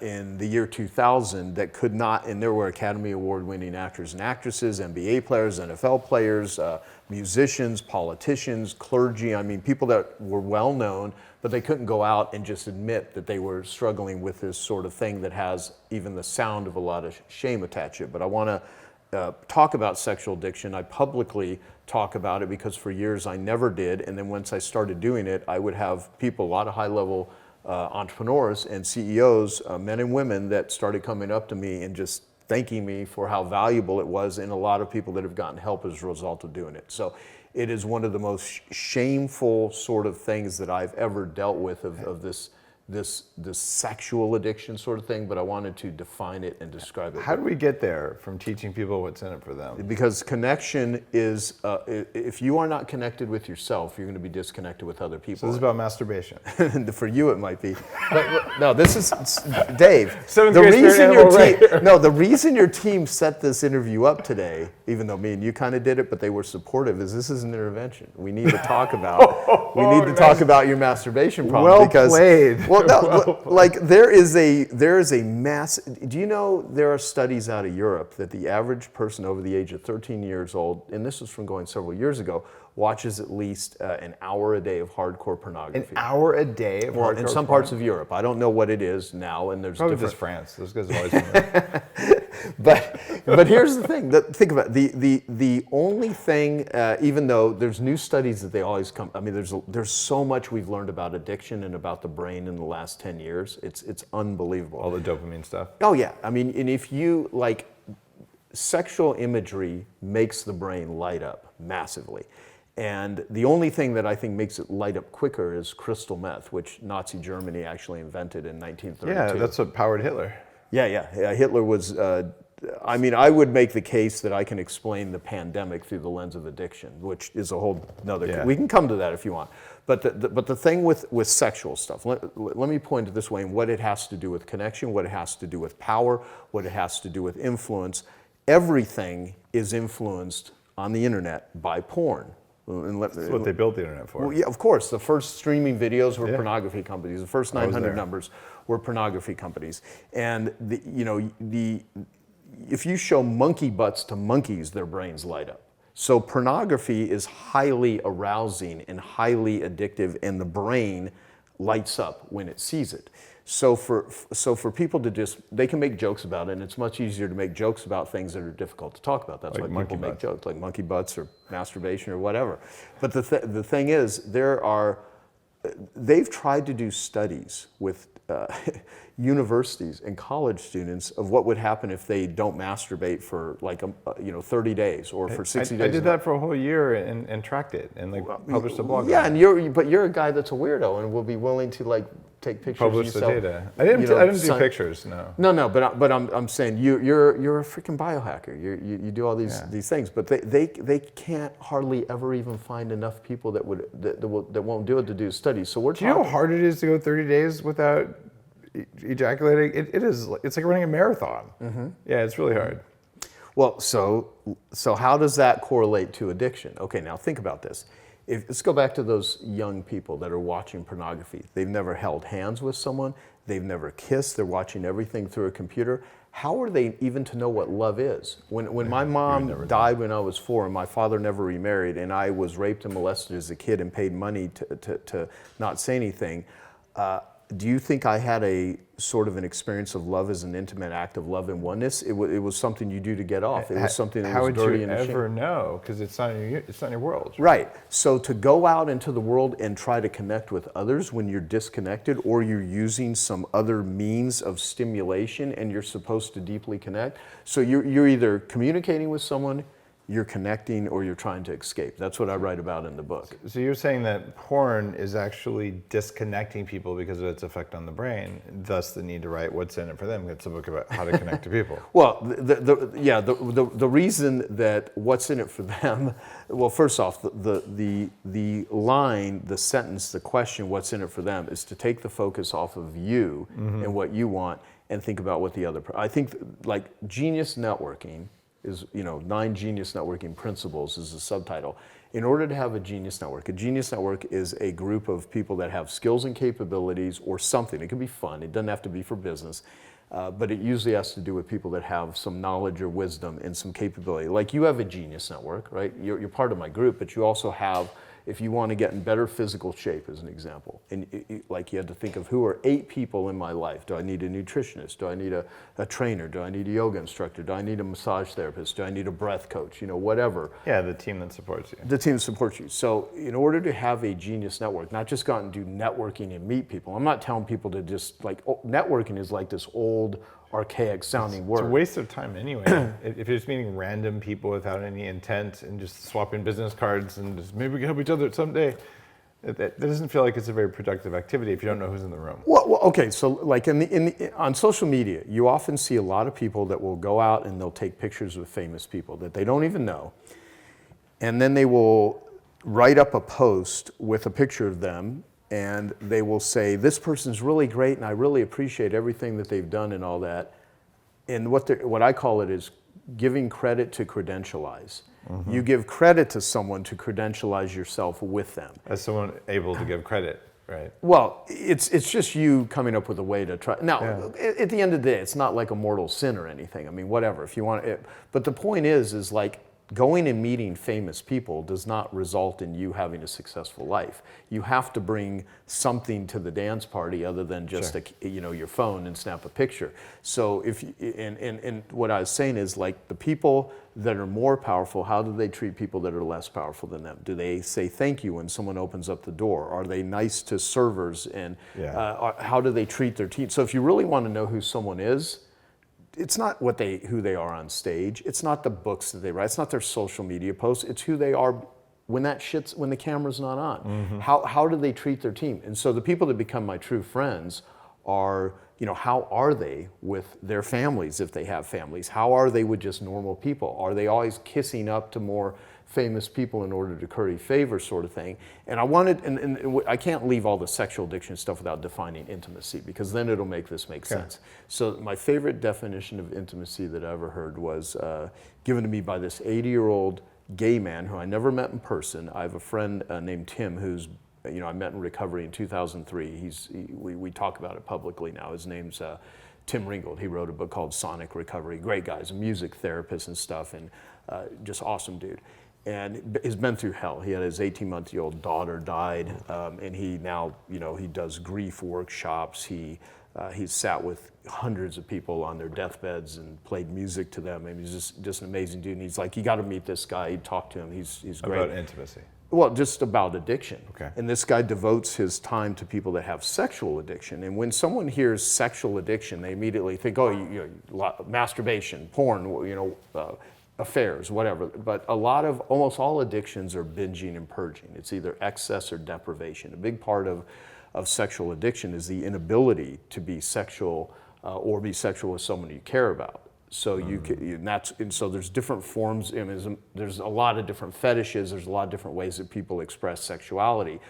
in the year 2000 that could not, and there were Academy Award winning actors and actresses, NBA players, NFL players, musicians, politicians, clergy, I mean, people that were well known, but they couldn't go out and just admit that they were struggling with this sort of thing that has even the sound of a lot of shame attached to it. But I want to talk about sexual addiction. I publicly talk about it because for years I never did, and then once I started doing it, I would have people, a lot of high-level entrepreneurs and CEOs, men and women, that started coming up to me and just thanking me for how valuable it was, and a lot of people that have gotten help as a result of doing it. So it is one of the most shameful sort of things that I've ever dealt with of this sexual addiction sort of thing, but I wanted to define it and describe it. How do we get there from teaching people what's in it for them? Because connection is, if you are not connected with yourself, you're going to be disconnected with other people. So this is about masturbation. For you it might be. But no, this is, Dave, the reason your team set this interview up today, even though me and you kind of did it, but they were supportive, is this is an intervention. We need to talk about, talk about your masturbation problem. Well played. Well, no, like there is a mass. Do you know there are studies out of Europe that the average person over the age of 13 years old, and this was from going several years ago, watches at least an hour a day of hardcore pornography. An hour a day of hardcore in some parts of Europe. I don't know what it is now, and there's probably different. Just France. Those guys have always been there. But here's the thing. Think about it. The only thing, even though there's new studies that they always come. I mean, there's so much we've learned about addiction and about the brain in the last 10 years. It's unbelievable. All the dopamine stuff. Oh yeah. I mean, and if you like, sexual imagery makes the brain light up massively. And the only thing that I think makes it light up quicker is crystal meth, which Nazi Germany actually invented in 1932. Yeah, that's what powered Hitler. Yeah. Hitler was, I mean, I would make the case that I can explain the pandemic through the lens of addiction, which is a whole nother, we can come to that if you want. But the thing with sexual stuff, let me point it this way, and what it has to do with connection, what it has to do with power, what it has to do with influence. Everything is influenced on the internet by porn. That's what they built the internet for. Well, yeah, of course. The first streaming videos were pornography companies. The first 900 numbers were pornography companies. And if you show monkey butts to monkeys, their brains light up. So pornography is highly arousing and highly addictive, and the brain lights up when it sees it. So for people to just, they can make jokes about it, and it's much easier to make jokes about things that are difficult to talk about. That's why people make jokes, like monkey butts or masturbation or whatever. But the thing is, they've tried to do studies with universities and college students of what would happen if they don't masturbate for like 30 days or for 60 days. I did that for a whole year and tracked it and published a blog. Yeah, and you're a guy that's a weirdo and will be willing to take pictures publish of yourself. The data. I didn't do pictures. No. But I'm saying you're a freaking biohacker. You do all these things, but they can't hardly ever even find enough people that won't do it to do studies. So do you know how hard it is to go 30 days without ejaculating? It's like running a marathon. Mm-hmm. Yeah, it's really hard. Well, so how does that correlate to addiction? Okay, now think about this. let's go back to those young people that are watching pornography. They've never held hands with someone. They've never kissed. They're watching everything through a computer. How are they even to know what love is? When my mom died when I was 4, and my father never remarried, and I was raped and molested as a kid and paid money to not say anything, do you think I had a sort of an experience of love as an intimate act of love and oneness? It was something you do to get off. It was something that was dirty and How would ashamed. you ever know? Because it's not in your world. Right. So to go out into the world and try to connect with others when you're disconnected, or you're using some other means of stimulation and you're supposed to deeply connect. So you're either communicating with someone, you're connecting, or you're trying to escape. That's what I write about in the book. So you're saying that porn is actually disconnecting people because of its effect on the brain, thus the need to write What's in It for Them. It's a book about how to connect to people. Well, the reason that What's in It for Them, well, first off, the line, the sentence, the question, What's in it for them, is to take the focus off of you and what you want and think about what the other, I think like genius networking is, 9 genius networking principles is the subtitle. In order to have a genius network is a group of people that have skills and capabilities or something. It can be fun. It doesn't have to be for business. But it usually has to do with people that have some knowledge or wisdom and some capability. Like you have a genius network, right? You're part of my group, but you also have, if you want to get in better physical shape, as an example, and like you had to think of who are 8 people in my life. Do I need a nutritionist? Do I need a trainer? Do I need a yoga instructor? Do I need a massage therapist? Do I need a breath coach? Whatever. Yeah, the team that supports you. The team that supports you. So in order to have a genius network, not just go out and do networking and meet people. I'm not telling people to just networking is like this old, archaic sounding word. It's a waste of time anyway. If you're just meeting random people without any intent and just swapping business cards and just maybe we can help each other someday, that doesn't feel like it's a very productive activity if you don't know who's in the room. Well, okay, so like on social media, you often see a lot of people that will go out and they'll take pictures with famous people that they don't even know, and then they will write up a post with a picture of them, and they will say, this person's really great and I really appreciate everything that they've done and all that. And what I call it is giving credit to credentialize. You give credit to someone to credentialize yourself with them. As someone able to give credit, right? Well, it's just you coming up with a way to try. Now, at the end of the day, it's not like a mortal sin or anything. I mean, whatever, if you want it. But the point is like going and meeting famous people does not result in you having a successful life. You have to bring something to the dance party other than just your phone and snap a picture. So and what I was saying is like the people that are more powerful, how do they treat people that are less powerful than them? Do they say thank you when someone opens up the door? Are they nice to servers? And how do they treat their team? So if you really want to know who someone is, it's not who they are on stage. It's not the books that they write. It's not their social media posts. It's who they are when the camera's not on. How do they treat their team? And so the people that become my true friends are, how are they with their families if they have families? How are they with just normal people? Are they always kissing up to more famous people in order to curry favor, sort of thing? And I wanted, and I can't leave all the sexual addiction stuff without defining intimacy, because then it'll make this make sense. So my favorite definition of intimacy that I ever heard was given to me by this 80-year-old gay man who I never met in person. I have a friend named Tim who's, I met in recovery in 2003. We talk about it publicly now. His name's Tim Ringgold. He wrote a book called Sonic Recovery. Great guy. He's a music therapist and stuff, and just awesome dude. And he's been through hell. He had his 18-month-old daughter died, and he now, he does grief workshops. He's sat with hundreds of people on their deathbeds and played music to them. I mean, he's just an amazing dude. And he's like, you got to meet this guy. He talked to him. He's great. About intimacy. Well, just about addiction. Okay. And this guy devotes his time to people that have sexual addiction. And when someone hears sexual addiction, they immediately think, masturbation, porn, affairs, whatever. But almost all addictions are binging and purging. It's either excess or deprivation. A big part of sexual addiction is the inability to be sexual or be sexual with someone you care about. So so there's different forms. There's a lot of different fetishes. There's a lot of different ways that people express sexuality,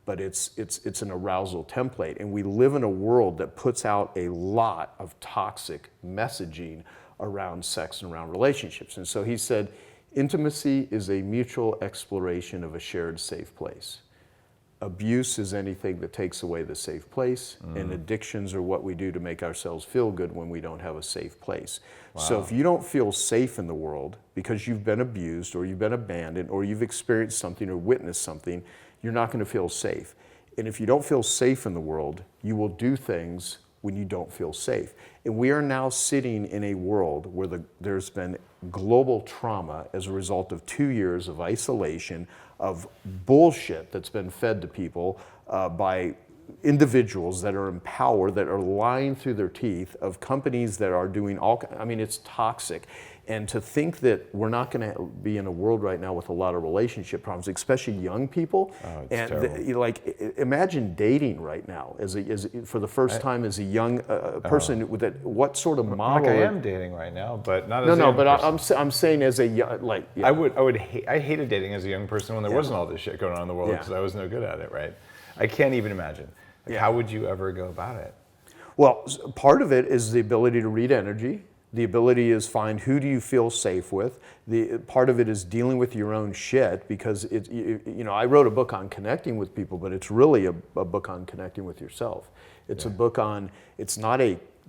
but it's an arousal template. And we live in a world that puts out a lot of toxic messaging around sex and around relationships. And so he said, Intimacy is a mutual exploration of a shared safe place. Abuse is anything that takes away the safe place, and addictions are what we do to make ourselves feel good when we don't have a safe place. So if you don't feel safe in the world because you've been abused or you've been abandoned or you've experienced something or witnessed something, you're not going to feel safe. And if you don't feel safe in the world, you will do things when you don't feel safe. And we are now sitting in a world where there's been global trauma as a result of 2 years of isolation, of bullshit that's been fed to people by individuals that are in power, that are lying through their teeth, of companies that are doing it's toxic. And to think that we're not going to be in a world right now with a lot of relationship problems, especially young people. Oh, it's terrible. Imagine dating right now for the first time as a young person. With that, what sort of model? I am dating right now, but not as a young but person. I'm saying as a young, I hated dating as a young person when there wasn't all this shit going on in the world because I was no good at it, right? I can't even imagine. How would you ever go about it? Well, part of it is the ability to read energy. The ability is find who do you feel safe with. The part of it is dealing with your own shit, because I wrote a book on connecting with people, but it's really a book on connecting with yourself. It's a book on, it's not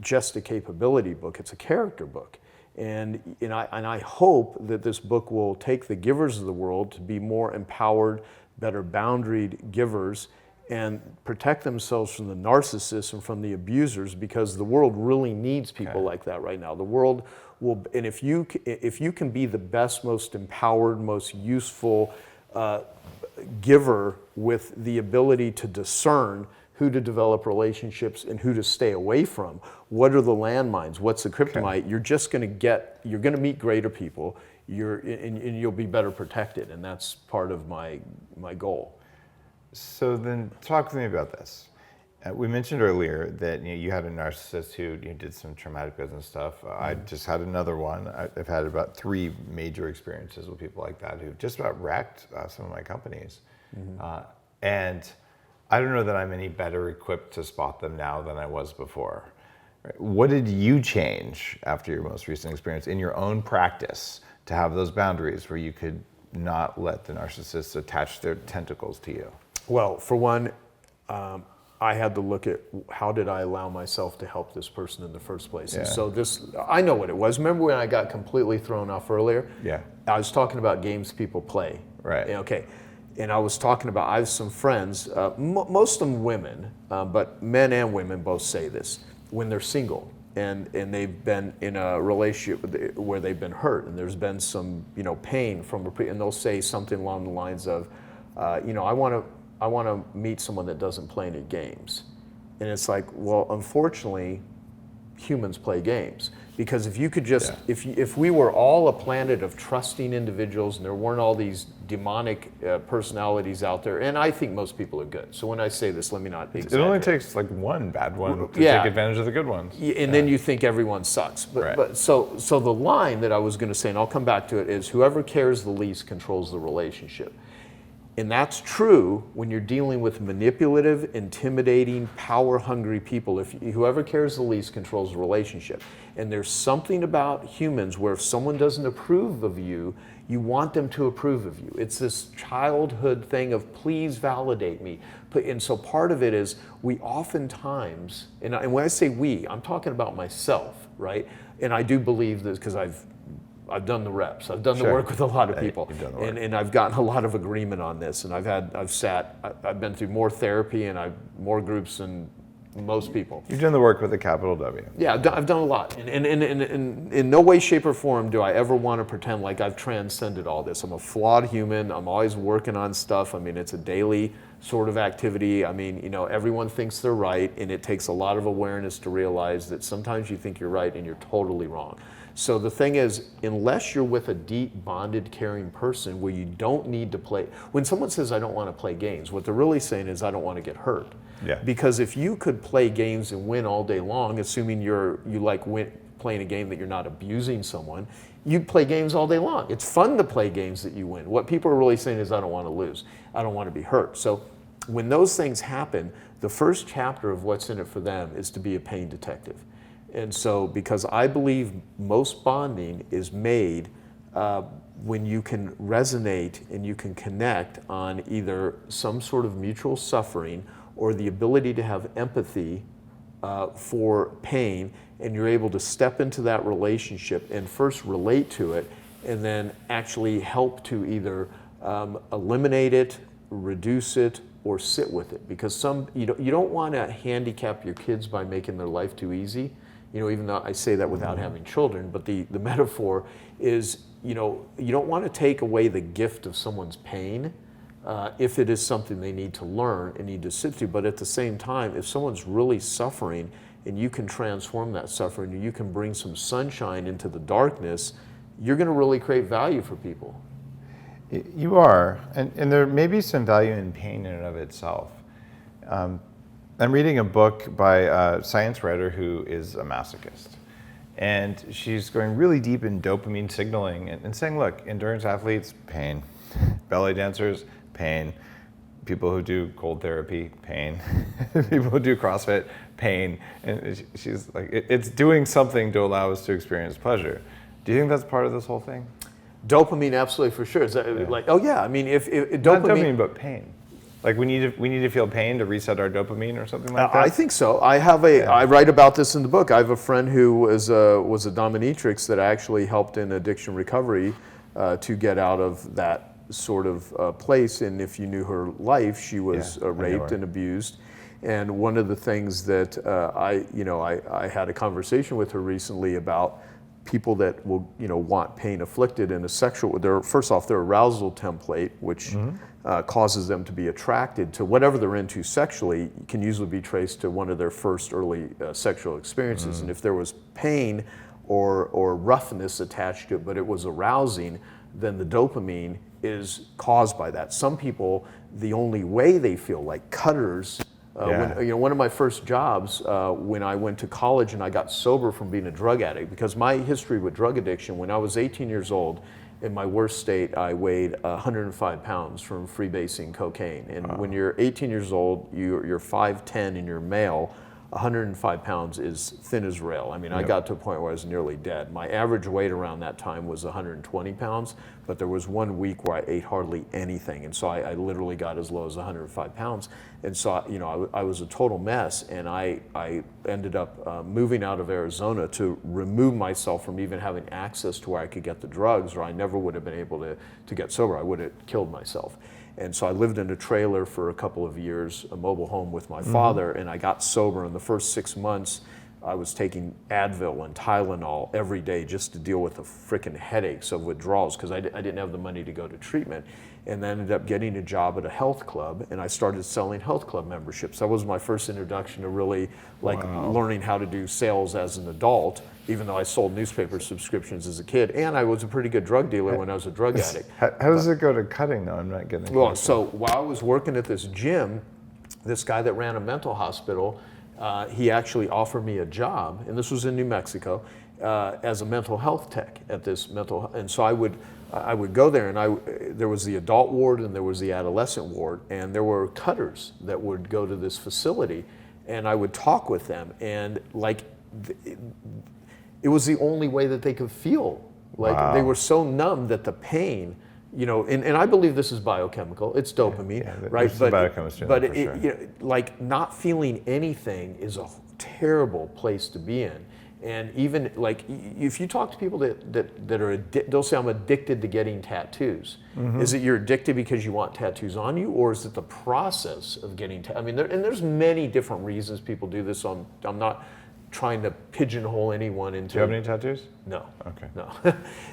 just a capability book, it's a character book. And I hope that this book will take the givers of the world to be more empowered, better boundaried givers, and protect themselves from the narcissists and from the abusers, because the world really needs people like that right now. The world will, and if you can be the best, most empowered, most useful giver with the ability to discern who to develop relationships and who to stay away from, what are the landmines, what's the kryptonite, you're going to meet greater people, and you'll be better protected, and that's part of my goal. So then talk to me about this. We mentioned earlier that you had a narcissist who did some traumatic business stuff. I just had another one. I've had about 3 major experiences with people like that who just about wrecked some of my companies. And I don't know that I'm any better equipped to spot them now than I was before. What did you change after your most recent experience in your own practice to have those boundaries where you could not let the narcissists attach their tentacles to you? Well, for one, I had to look at how did I allow myself to help this person in the first place. And so I know what it was. Remember when I got completely thrown off earlier? Yeah. I was talking about games people play. Right. Okay. And I was talking about, I have some friends, most of them women, but men and women both say this, when they're single and they've been in a relationship where they've been hurt and there's been some, pain from and they'll say something along the lines of, I want to meet someone that doesn't play any games. And it's like, well, unfortunately, humans play games. Because if you could just, if we were all a planet of trusting individuals and there weren't all these demonic personalities out there, and I think most people are good. So when I say this, let me not exaggerate. It only takes like one bad one to take advantage of the good ones. And then you think everyone sucks. But so the line that I was going to say, and I'll come back to it, is whoever cares the least controls the relationship. And that's true when you're dealing with manipulative, intimidating, power-hungry people. Whoever cares the least controls the relationship. And there's something about humans where if someone doesn't approve of you, you want them to approve of you. It's this childhood thing of please validate me. And so part of it is we oftentimes, and when I say we, I'm talking about myself, right? And I do believe this because I've done the reps. I've done the work with a lot of people, and I've gotten a lot of agreement on this. And I've been through more therapy and more groups than most people. You've done the work with a capital W. Yeah, I've done a lot. And in no way, shape, or form do I ever want to pretend like I've transcended all this. I'm a flawed human. I'm always working on stuff. I mean, it's a daily sort of activity. I mean, everyone thinks they're right, and it takes a lot of awareness to realize that sometimes you think you're right and you're totally wrong. So the thing is, unless you're with a deep, bonded, caring person where you don't need to play, when someone says, I don't want to play games, what they're really saying is, I don't want to get hurt. Yeah. Because if you could play games and win all day long, assuming you like playing a game that you're not abusing someone, you'd play games all day long. It's fun to play games that you win. What people are really saying is, I don't want to lose. I don't want to be hurt. So when those things happen, the first chapter of what's in it for them is to be a pain detective. And so, because I believe most bonding is made when you can resonate and you can connect on either some sort of mutual suffering or the ability to have empathy for pain, and you're able to step into that relationship and first relate to it and then actually help to either eliminate it, reduce it, or sit with it. Because you don't want to handicap your kids by making their life too easy. Even though I say that without having children, but the metaphor is, you don't want to take away the gift of someone's pain if it is something they need to learn and need to sit through. But at the same time, if someone's really suffering and you can transform that suffering and you can bring some sunshine into the darkness, you're going to really create value for people. You are, and there may be some value in pain in and of itself. I'm reading a book by a science writer who is a masochist. And she's going really deep in dopamine signaling and saying, look, endurance athletes, pain. Ballet dancers, pain. People who do cold therapy, pain. People who do CrossFit, pain. And she's like, it's doing something to allow us to experience pleasure. Do you think that's part of this whole thing? Dopamine, absolutely, for sure. Is that like, oh yeah, I mean, if dopamine... Not dopamine, but pain. Like we need to feel pain to reset our dopamine or something like that? I think so. I write about this in the book. I have a friend who was a dominatrix that actually helped in addiction recovery to get out of that sort of place. And if you knew her life, she was raped and abused. And one of the things that I had a conversation with her recently about people that will want pain afflicted in a sexual. First off, their arousal template, which causes them to be attracted to whatever they're into sexually, can usually be traced to one of their first early sexual experiences. And if there was pain or roughness attached to it, but it was arousing, then the dopamine is caused by that. Some people, the only way they feel, like cutters. One of my first jobs when I went to college and I got sober from being a drug addict, because my history with drug addiction, when I was 18 years old, in my worst state, I weighed 105 pounds from freebasing cocaine. And when you're 18 years old, you're 5'10" and you're male, 105 pounds is thin as rail. I mean, I got to a point where I was nearly dead. My average weight around that time was 120 pounds, but there was 1 week where I ate hardly anything. And so I literally got as low as 105 pounds. And so, I was a total mess. And I ended up moving out of Arizona to remove myself from even having access to where I could get the drugs, or I never would have been able to get sober. I would have killed myself. And so I lived in a trailer for a couple of years, a mobile home with my father, and I got sober. In the first 6 months, I was taking Advil and Tylenol every day just to deal with the frickin' headaches of withdrawals, because I didn't have the money to go to treatment. And then ended up getting a job at a health club, and I started selling health club memberships. That was my first introduction to really learning how to do sales as an adult, even though I sold newspaper subscriptions as a kid, and I was a pretty good drug dealer when I was a drug addict. How does it go to cutting though? I'm not getting. Well, so while I was working at this gym, this guy that ran a mental hospital, he actually offered me a job, and this was in New Mexico, as a mental health tech at this and so I would go there, and there was the adult ward and there was the adolescent ward, and there were cutters that would go to this facility, and I would talk with them, and it was the only way that they could feel. Like they were so numb that the pain, and I believe this is biochemical. It's dopamine, right? But like not feeling anything is a terrible place to be in. And even like if you talk to people that are they'll say, I'm addicted to getting tattoos. Is it you're addicted because you want tattoos on you, or is it the process of getting I mean, there's many different reasons people do this. So I'm not trying to pigeonhole anyone into. Do you have any tattoos? No. Okay. No.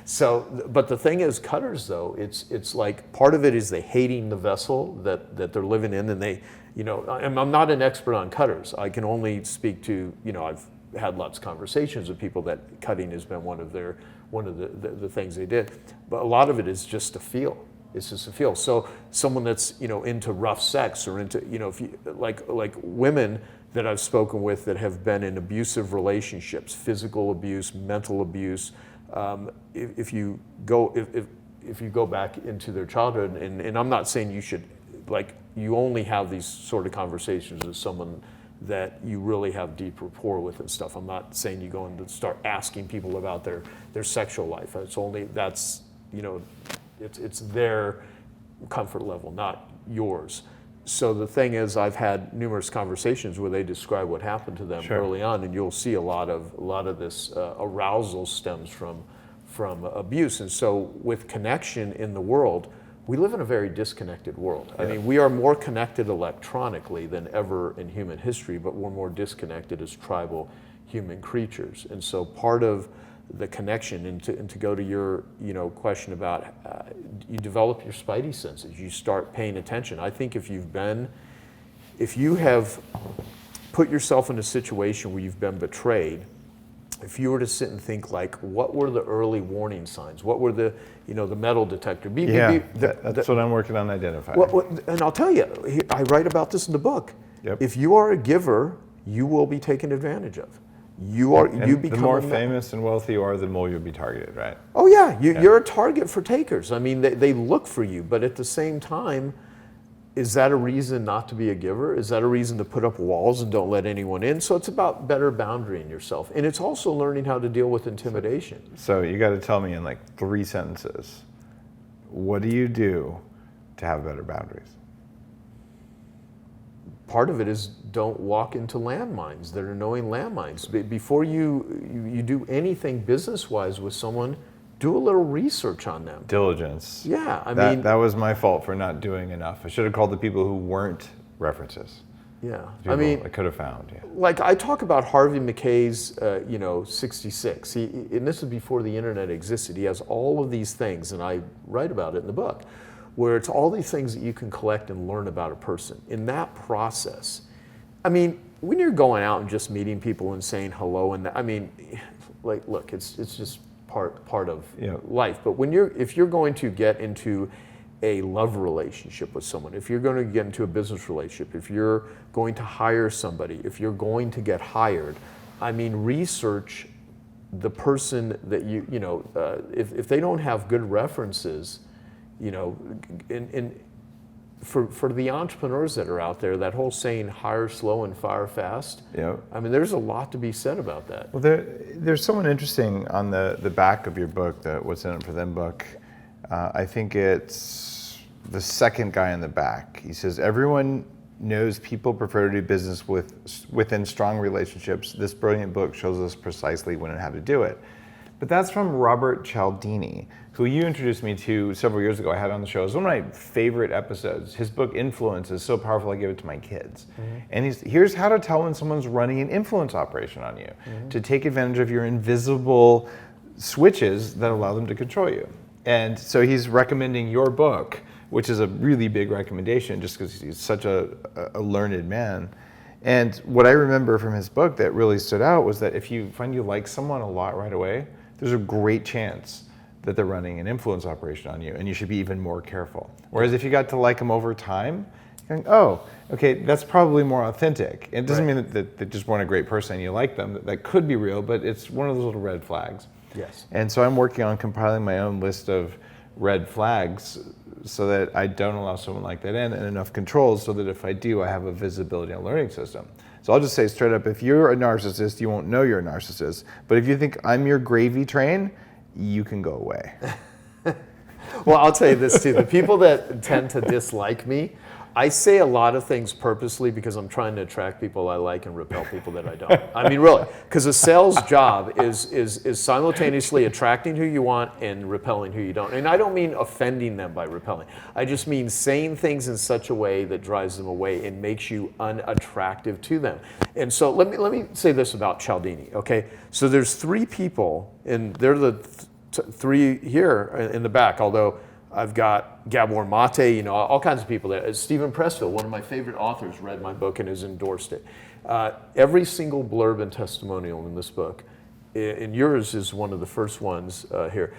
So, but the thing is, cutters though, it's like part of it is they hating the vessel that they're living in, and they, I'm not an expert on cutters. I can only speak to, I've had lots of conversations with people that cutting has been one of the things they did, but a lot of it is just to feel. It's just a feel. So someone that's into rough sex, or into if you like women that I've spoken with that have been in abusive relationships, physical abuse, mental abuse, if you go back into their childhood, and I'm not saying you should, you only have these sort of conversations with someone that you really have deep rapport with and stuff. I'm not saying you go and start asking people about their sexual life. It's only, that's it's their comfort level, not yours. So the thing is, I've had numerous conversations where they describe what happened to them early on, and you'll see a lot of this arousal stems from abuse. And so with connection in the world, we live in a very disconnected world. I mean, we are more connected electronically than ever in human history, but we're more disconnected as tribal human creatures. And so part of the connection, and to go to your question about you develop your spidey senses, you start paying attention. I think if you have put yourself in a situation where you've been betrayed, if you were to sit and think, like, what were the early warning signs? What were the metal detector? That's what I'm working on identifying. Well, and I'll tell you, I write about this in the book. Yep. If you are a giver, you will be taken advantage of. The more famous and wealthy you are, the more you'll be targeted, right? Oh yeah, you're a target for takers. I mean, they look for you, but at the same time, is that a reason not to be a giver? Is that a reason to put up walls and don't let anyone in? So it's about better boundarying yourself. And it's also learning how to deal with intimidation. So you got to tell me in like 3 sentences, what do you do to have better boundaries? Part of it is don't walk into landmines that are knowing landmines. Before you do anything business-wise with someone, do a little research on them. Diligence. Yeah, I mean... That was my fault for not doing enough. I should have called the people who weren't references. Yeah, I mean... I could have found, yeah. Like, I talk about Harvey Mackay's, 66. And this is before the internet existed. He has all of these things, and I write about it in the book, where it's all these things that you can collect and learn about a person. In that process, I mean, when you're going out and just meeting people and saying hello, and I mean, like, look, it's just part of life. But if you're going to get into a love relationship with someone, if you're going to get into a business relationship, if you're going to hire somebody, if you're going to get hired, I mean, research the person that if they don't have good references, for the entrepreneurs that are out there, that whole saying, hire slow and fire fast, I mean, there's a lot to be said about that. Well, there's someone interesting on the back of your book, the What's in It for Them book. I think it's the second guy in the back. He says, everyone knows people prefer to do business within strong relationships. This brilliant book shows us precisely when and how to do it. But that's from Robert Cialdini, who you introduced me to several years ago. I had on the show. It's one of my favorite episodes. His book, Influence, is so powerful I give it to my kids. Mm-hmm. And here's how to tell when someone's running an influence operation on you, to take advantage of your invisible switches that allow them to control you. And so he's recommending your book, which is a really big recommendation just because he's such a learned man. And what I remember from his book that really stood out was that if you find you like someone a lot right away, there's a great chance that they're running an influence operation on you, and you should be even more careful. Whereas if you got to like them over time, you're going, oh, okay, that's probably more authentic. It doesn't mean that they just weren't a great person and you like them. That could be real, but it's one of those little red flags. Yes. And so I'm working on compiling my own list of red flags so that I don't allow someone like that in, and enough controls so that if I do, I have a visibility and learning system. So I'll just say straight up, if you're a narcissist, you won't know you're a narcissist. But if you think I'm your gravy train, you can go away. Well, I'll tell you this too. The people that tend to dislike me, I say a lot of things purposely because I'm trying to attract people I like and repel people that I don't. I mean, really, because a sales job is simultaneously attracting who you want and repelling who you don't. And I don't mean offending them by repelling. I just mean saying things in such a way that drives them away and makes you unattractive to them. And so let me say this about Cialdini, okay? So there's 3 people, and they're the 3 here in the back, although I've got Gabor Mate, all kinds of people there. Stephen Pressfield, one of my favorite authors, read my book and has endorsed it. Every single blurb and testimonial in this book, and yours is one of the first ones here.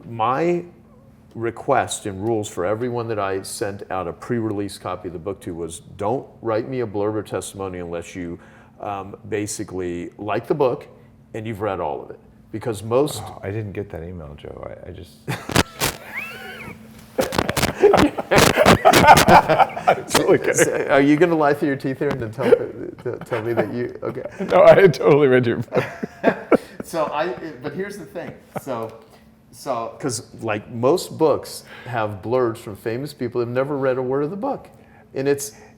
My request and rules for everyone that I sent out a pre-release copy of the book to was, don't write me a blurb or testimony unless you basically like the book and you've read all of it. Because most... Oh, I didn't get that email, Joe. I just... Are you going to lie through your teeth here and then tell me that you... Okay. No, I totally read your book. But here's the thing. So So, because like most books have blurbs from famous people who've never read a word of the book, and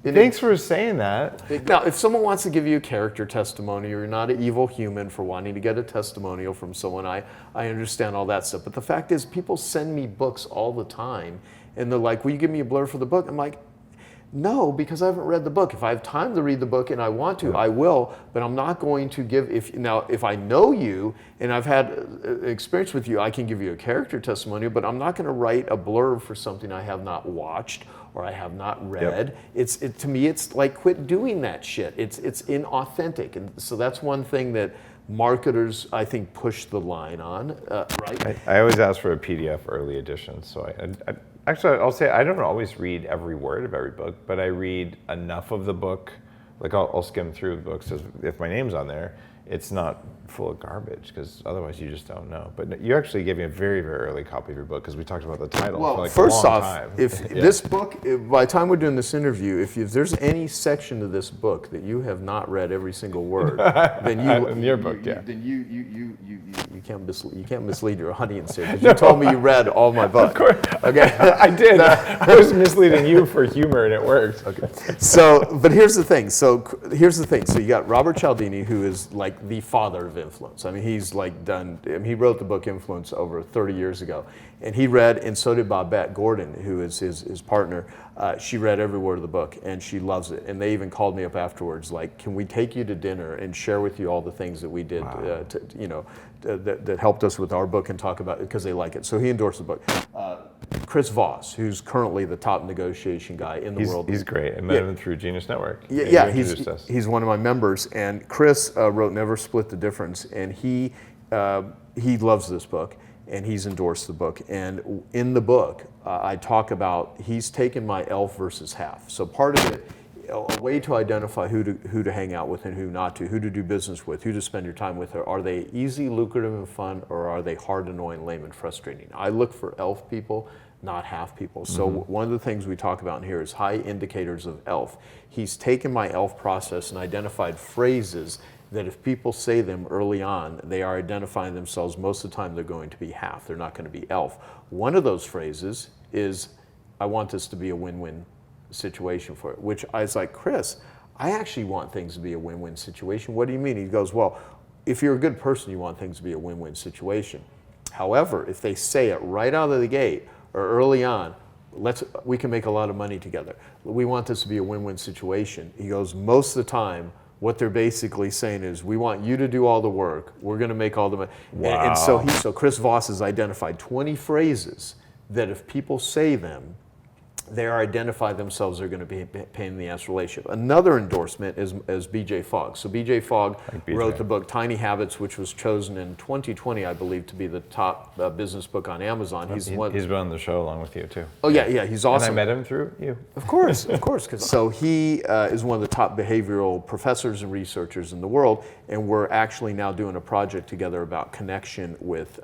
Thanks for saying that. now, if someone wants to give you a character testimony, or you're not an evil human for wanting to get a testimonial from someone, I understand all that stuff. But the fact is, people send me books all the time, and they're like, "Will you give me a blurb for the book?" I'm like, no, because I haven't read the book. If I have time to read the book and I want to, I will, but I'm not going to give, if I know you and I've had experience with you, I can give you a character testimonial, but I'm not going to write a blurb for something I have not watched or I have not read. To me, it's like, quit doing that shit. It's inauthentic. And so that's one thing that marketers, I think, push the line on, right? I always ask for a PDF early edition, so actually, I'll say I don't always read every word of every book, but I read enough of the book. Like I'll skim through the books. If my name's on there, it's not full of garbage, because otherwise you just don't know. But you actually gave me a very, very early copy of your book, because we talked about the title for like first a long off, time. if this book, by the time we're doing this interview, if there's any section of this book that you have not read every single word, then In your book, then you can't mislead your audience here, because you told me you read all my book. Of course. Okay. I did. I was misleading you for humor, and it worked. Okay. So, but here's the thing. So you got Robert Cialdini, who is like the father of influence. I mean, he's like he wrote the book Influence over 30 years ago. And he read, and so did Babette Gordon, who is his partner. She read every word of the book, and she loves it. And they even called me up afterwards, like, can we take you to dinner and share with you all the things that we did, that helped us with our book, and talk about it, because they like it. So he endorsed the book. Chris Voss, who's currently the top negotiation guy in the world. He's great. I met him through Genius Network. Yeah, he's one of my members. And Chris wrote Never Split the Difference, and he loves this book, and he's endorsed the book. And in the book, I talk about, he's taken my elf versus half. So part of it, a way to identify who to hang out with and who not to, who to do business with, who to spend your time with. Are they easy, lucrative, and fun, or are they hard, annoying, lame, and frustrating? I look for elf people, not half people. So one of the things we talk about in here is high indicators of elf. He's taken my elf process and identified phrases that if people say them early on, they are identifying themselves. Most of the time they're going to be half. They're not going to be elf. One of those phrases is, I want this to be a win-win situation for it, which I was like, Chris, I actually want things to be a win-win situation. What do you mean? He goes, well, if you're a good person, you want things to be a win-win situation. However, if they say it right out of the gate or early on, we can make a lot of money together. We want this to be a win-win situation. He goes, most of the time, what they're basically saying is, we want you to do all the work. We're going to make all the money. Wow. And so Chris Voss has identified 20 phrases that if people say them, they are identify themselves are going to be a pain in the ass relationship. Another endorsement is BJ Fogg. So BJ Fogg wrote the book Tiny Habits, which was chosen in 2020, I believe, to be the top business book on Amazon. He's been on the show along with you too. Oh yeah, he's awesome. And I met him through you. Of course. So he is one of the top behavioral professors and researchers in the world, and we're actually now doing a project together about connection with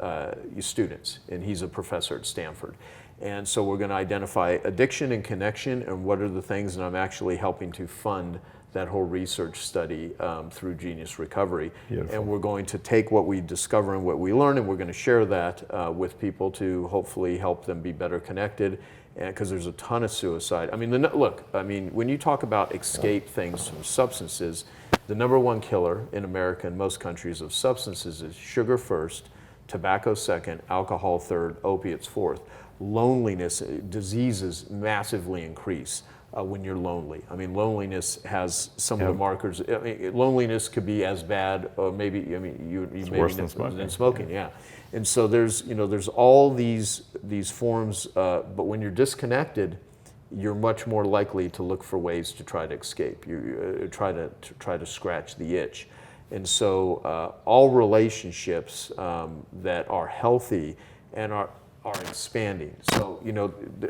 students, and he's a professor at Stanford. And so we're going to identify addiction and connection and what are the things, and I'm actually helping to fund that whole research study through Genius Recovery. Beautiful. And we're going to take what we discover and what we learn, and we're going to share that with people to hopefully help them be better connected, because there's a ton of suicide. I mean, when you talk about escape things from substances, the number one killer in America and most countries of substances is sugar first, tobacco second, alcohol third, opiates fourth. Loneliness, diseases massively increase when you're lonely. I mean, loneliness has some of the markers. I mean, loneliness could be as bad, or maybe, It's worse than smoking. Yeah. And so there's all these forms, but when you're disconnected, you're much more likely to look for ways to try to escape. You try to scratch the itch. And so all relationships that are healthy and are expanding. So,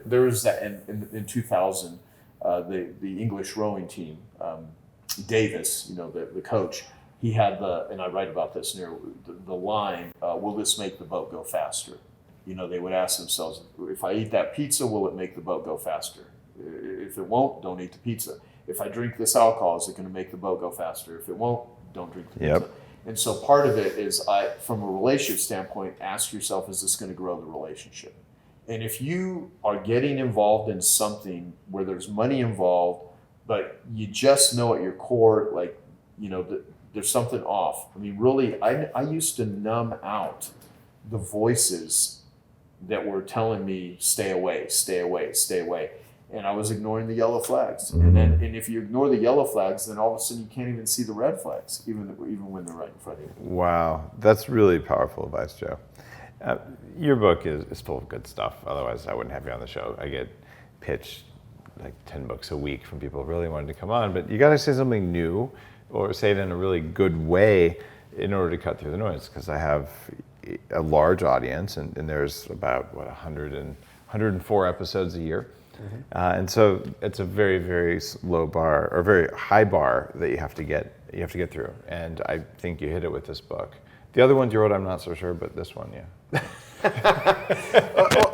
there was that in 2000, the English rowing team, Davis, the coach, he had and I write about this near the line, will this make the boat go faster? They would ask themselves, if I eat that pizza, will it make the boat go faster? If it won't, don't eat the pizza. If I drink this alcohol, is it going to make the boat go faster? If it won't, don't drink the pizza. And so part of it is, from a relationship standpoint, ask yourself, is this going to grow the relationship? And if you are getting involved in something where there's money involved, but you just know at your core, like, there's something off. I mean, really, I used to numb out the voices that were telling me, stay away, stay away, stay away. And I was ignoring the yellow flags. And if you ignore the yellow flags, then all of a sudden you can't even see the red flags, even when they're right in front of you. Wow, that's really powerful advice, Joe. Your book is full of good stuff. Otherwise, I wouldn't have you on the show. I get pitched like 10 books a week from people who really wanted to come on. But you got to say something new, or say it in a really good way in order to cut through the noise. Because I have a large audience, and there's about 104 episodes a year. And so it's a very, very low bar, or very high bar that you have to get through. And I think you hit it with this book. The other ones you wrote, I'm not so sure, but this one, yeah.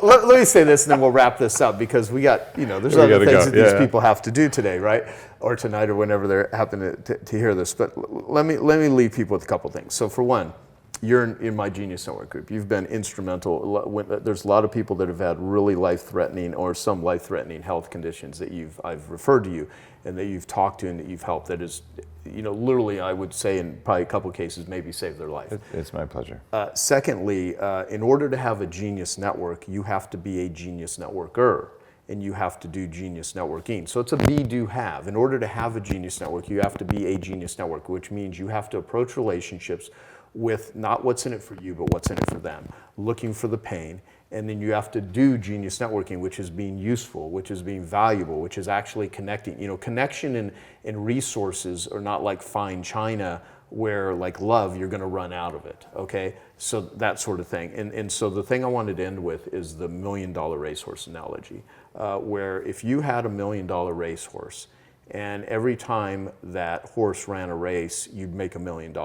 Let me say this, and then we'll wrap this up, because we got, there's other things that these people have to do today, right? Or tonight, or whenever they happen to hear this. But let me leave people with a couple things. So for one, you're in my Genius Network group. You've been instrumental. There's a lot of people that have had really life-threatening or some life-threatening health conditions that I've referred to you, and that you've talked to, and that you've helped. That is, literally, I would say in probably a couple of cases, maybe saved their life. It's my pleasure. Secondly, in order to have a Genius Network, you have to be a Genius Networker, and you have to do Genius Networking. So it's a be, do, have. In order to have a Genius Network, you have to be a Genius Network, which means you have to approach relationships with not what's in it for you, but what's in it for them, looking for the pain. And then you have to do Genius Networking, which is being useful, which is being valuable, which is actually connecting. Connection and resources are not like fine china, where like love, you're gonna run out of it, okay? So that sort of thing. And so the thing I wanted to end with is the $1 million racehorse analogy, where if you had $1 million racehorse, and every time that horse ran a race, you'd make $1 million.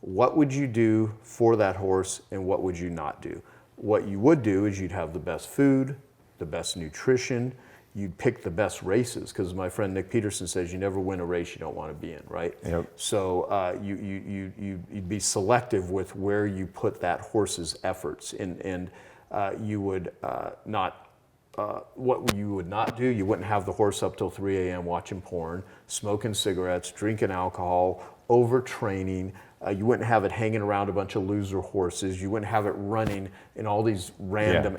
What would you do for that horse, and what would you not do? What you would do is you'd have the best food, the best nutrition, you'd pick the best races, because my friend Nick Peterson says you never win a race you don't want to be in, right? Yep. So you'd be selective with where you put that horse's efforts, and you would not, what you would not do, you wouldn't have the horse up till 3 a.m. watching porn, smoking cigarettes, drinking alcohol, overtraining. You wouldn't have it hanging around a bunch of loser horses. You wouldn't have it running in all these random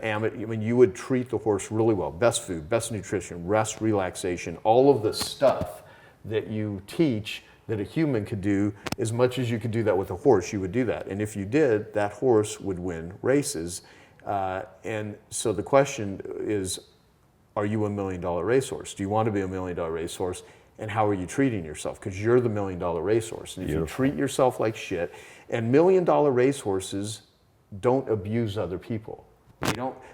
you would treat the horse really well. Best food, best nutrition, rest, relaxation, all of the stuff that you teach that a human could do. As much as you could do that with a horse, you would do that. And if you did, that horse would win races. And so the question is, are you a $1 million racehorse? Do you want to be a $1 million racehorse? And how are you treating yourself? Because you're the $1 million racehorse. And if you treat yourself like shit, and $1 million racehorses don't abuse other people.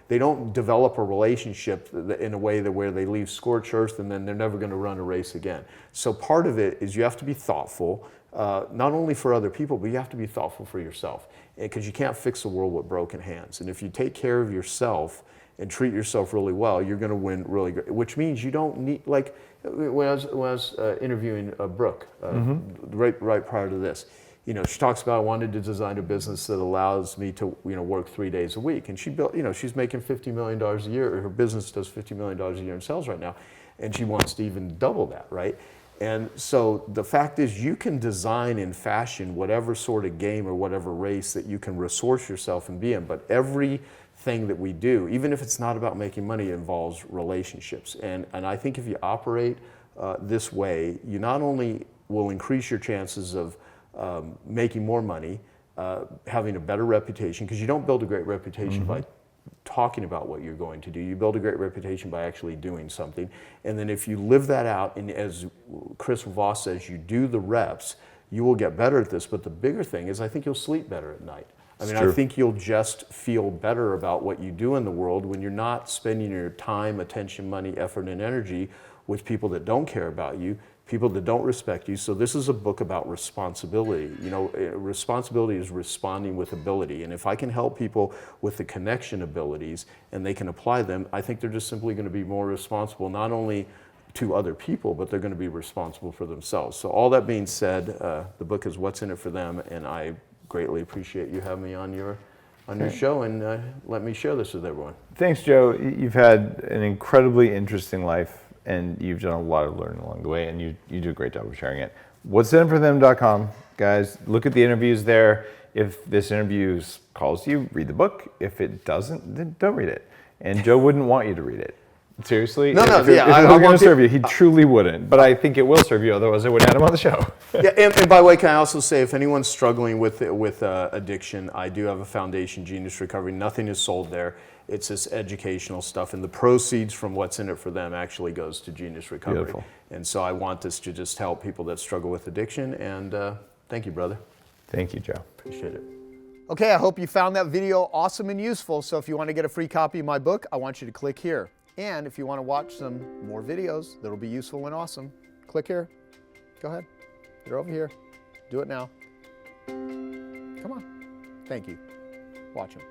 They don't develop a relationship in a way where they leave scorched earth and then they're never going to run a race again. So part of it is you have to be thoughtful, not only for other people, but you have to be thoughtful for yourself. Because you can't fix the world with broken hands. And if you take care of yourself and treat yourself really well, you're going to win really great. Which means you don't need, like when I was interviewing Brooke right prior to this, she talks about, I wanted to design a business that allows me to work 3 days a week. And she built, she's making $50 million a year. Her business does $50 million a year in sales right now, and she wants to even double that, right? And so the fact is, you can design and fashion whatever sort of game or whatever race that you can resource yourself and be in, but everything that we do, even if it's not about making money, involves relationships. And I think if you operate this way, you not only will increase your chances of making more money, having a better reputation, because you don't build a great reputation by talking about what you're going to do. You build a great reputation by actually doing something. And then if you live that out, and as Chris Voss says, you do the reps, you will get better at this. But the bigger thing is, I think you'll sleep better at night. I think you'll just feel better about what you do in the world when you're not spending your time, attention, money, effort, and energy with people that don't care about you, people that don't respect you. So this is a book about responsibility. Responsibility is responding with ability. And if I can help people with the connection abilities and they can apply them, I think they're just simply going to be more responsible, not only to other people, but they're going to be responsible for themselves. So all that being said, the book is What's in It for Them, and I greatly appreciate you having me on your show and let me share this with everyone. Thanks, Joe. You've had an incredibly interesting life, and you've done a lot of learning along the way, and you do a great job of sharing it. What'sinitforthem.com, guys. Look at the interviews there. If this interview calls you, read the book. If it doesn't, then don't read it. And Joe wouldn't want you to read it. Seriously? No, if it was going to serve you, he truly wouldn't. But I think it will serve you, otherwise I wouldn't have him on the show. Yeah, and by the way, can I also say, if anyone's struggling with addiction, I do have a foundation, Genius Recovery. Nothing is sold there. It's this educational stuff, and the proceeds from What's in It for Them actually goes to Genius Recovery. Beautiful. And so I want this to just help people that struggle with addiction, and thank you, brother. Thank you, Joe. Appreciate it. Okay, I hope you found that video awesome and useful. So if you want to get a free copy of my book, I want you to click here. And if you want to watch some more videos that'll be useful and awesome, click here. Go ahead. They're over here. Do it now. Come on. Thank you. Watch them.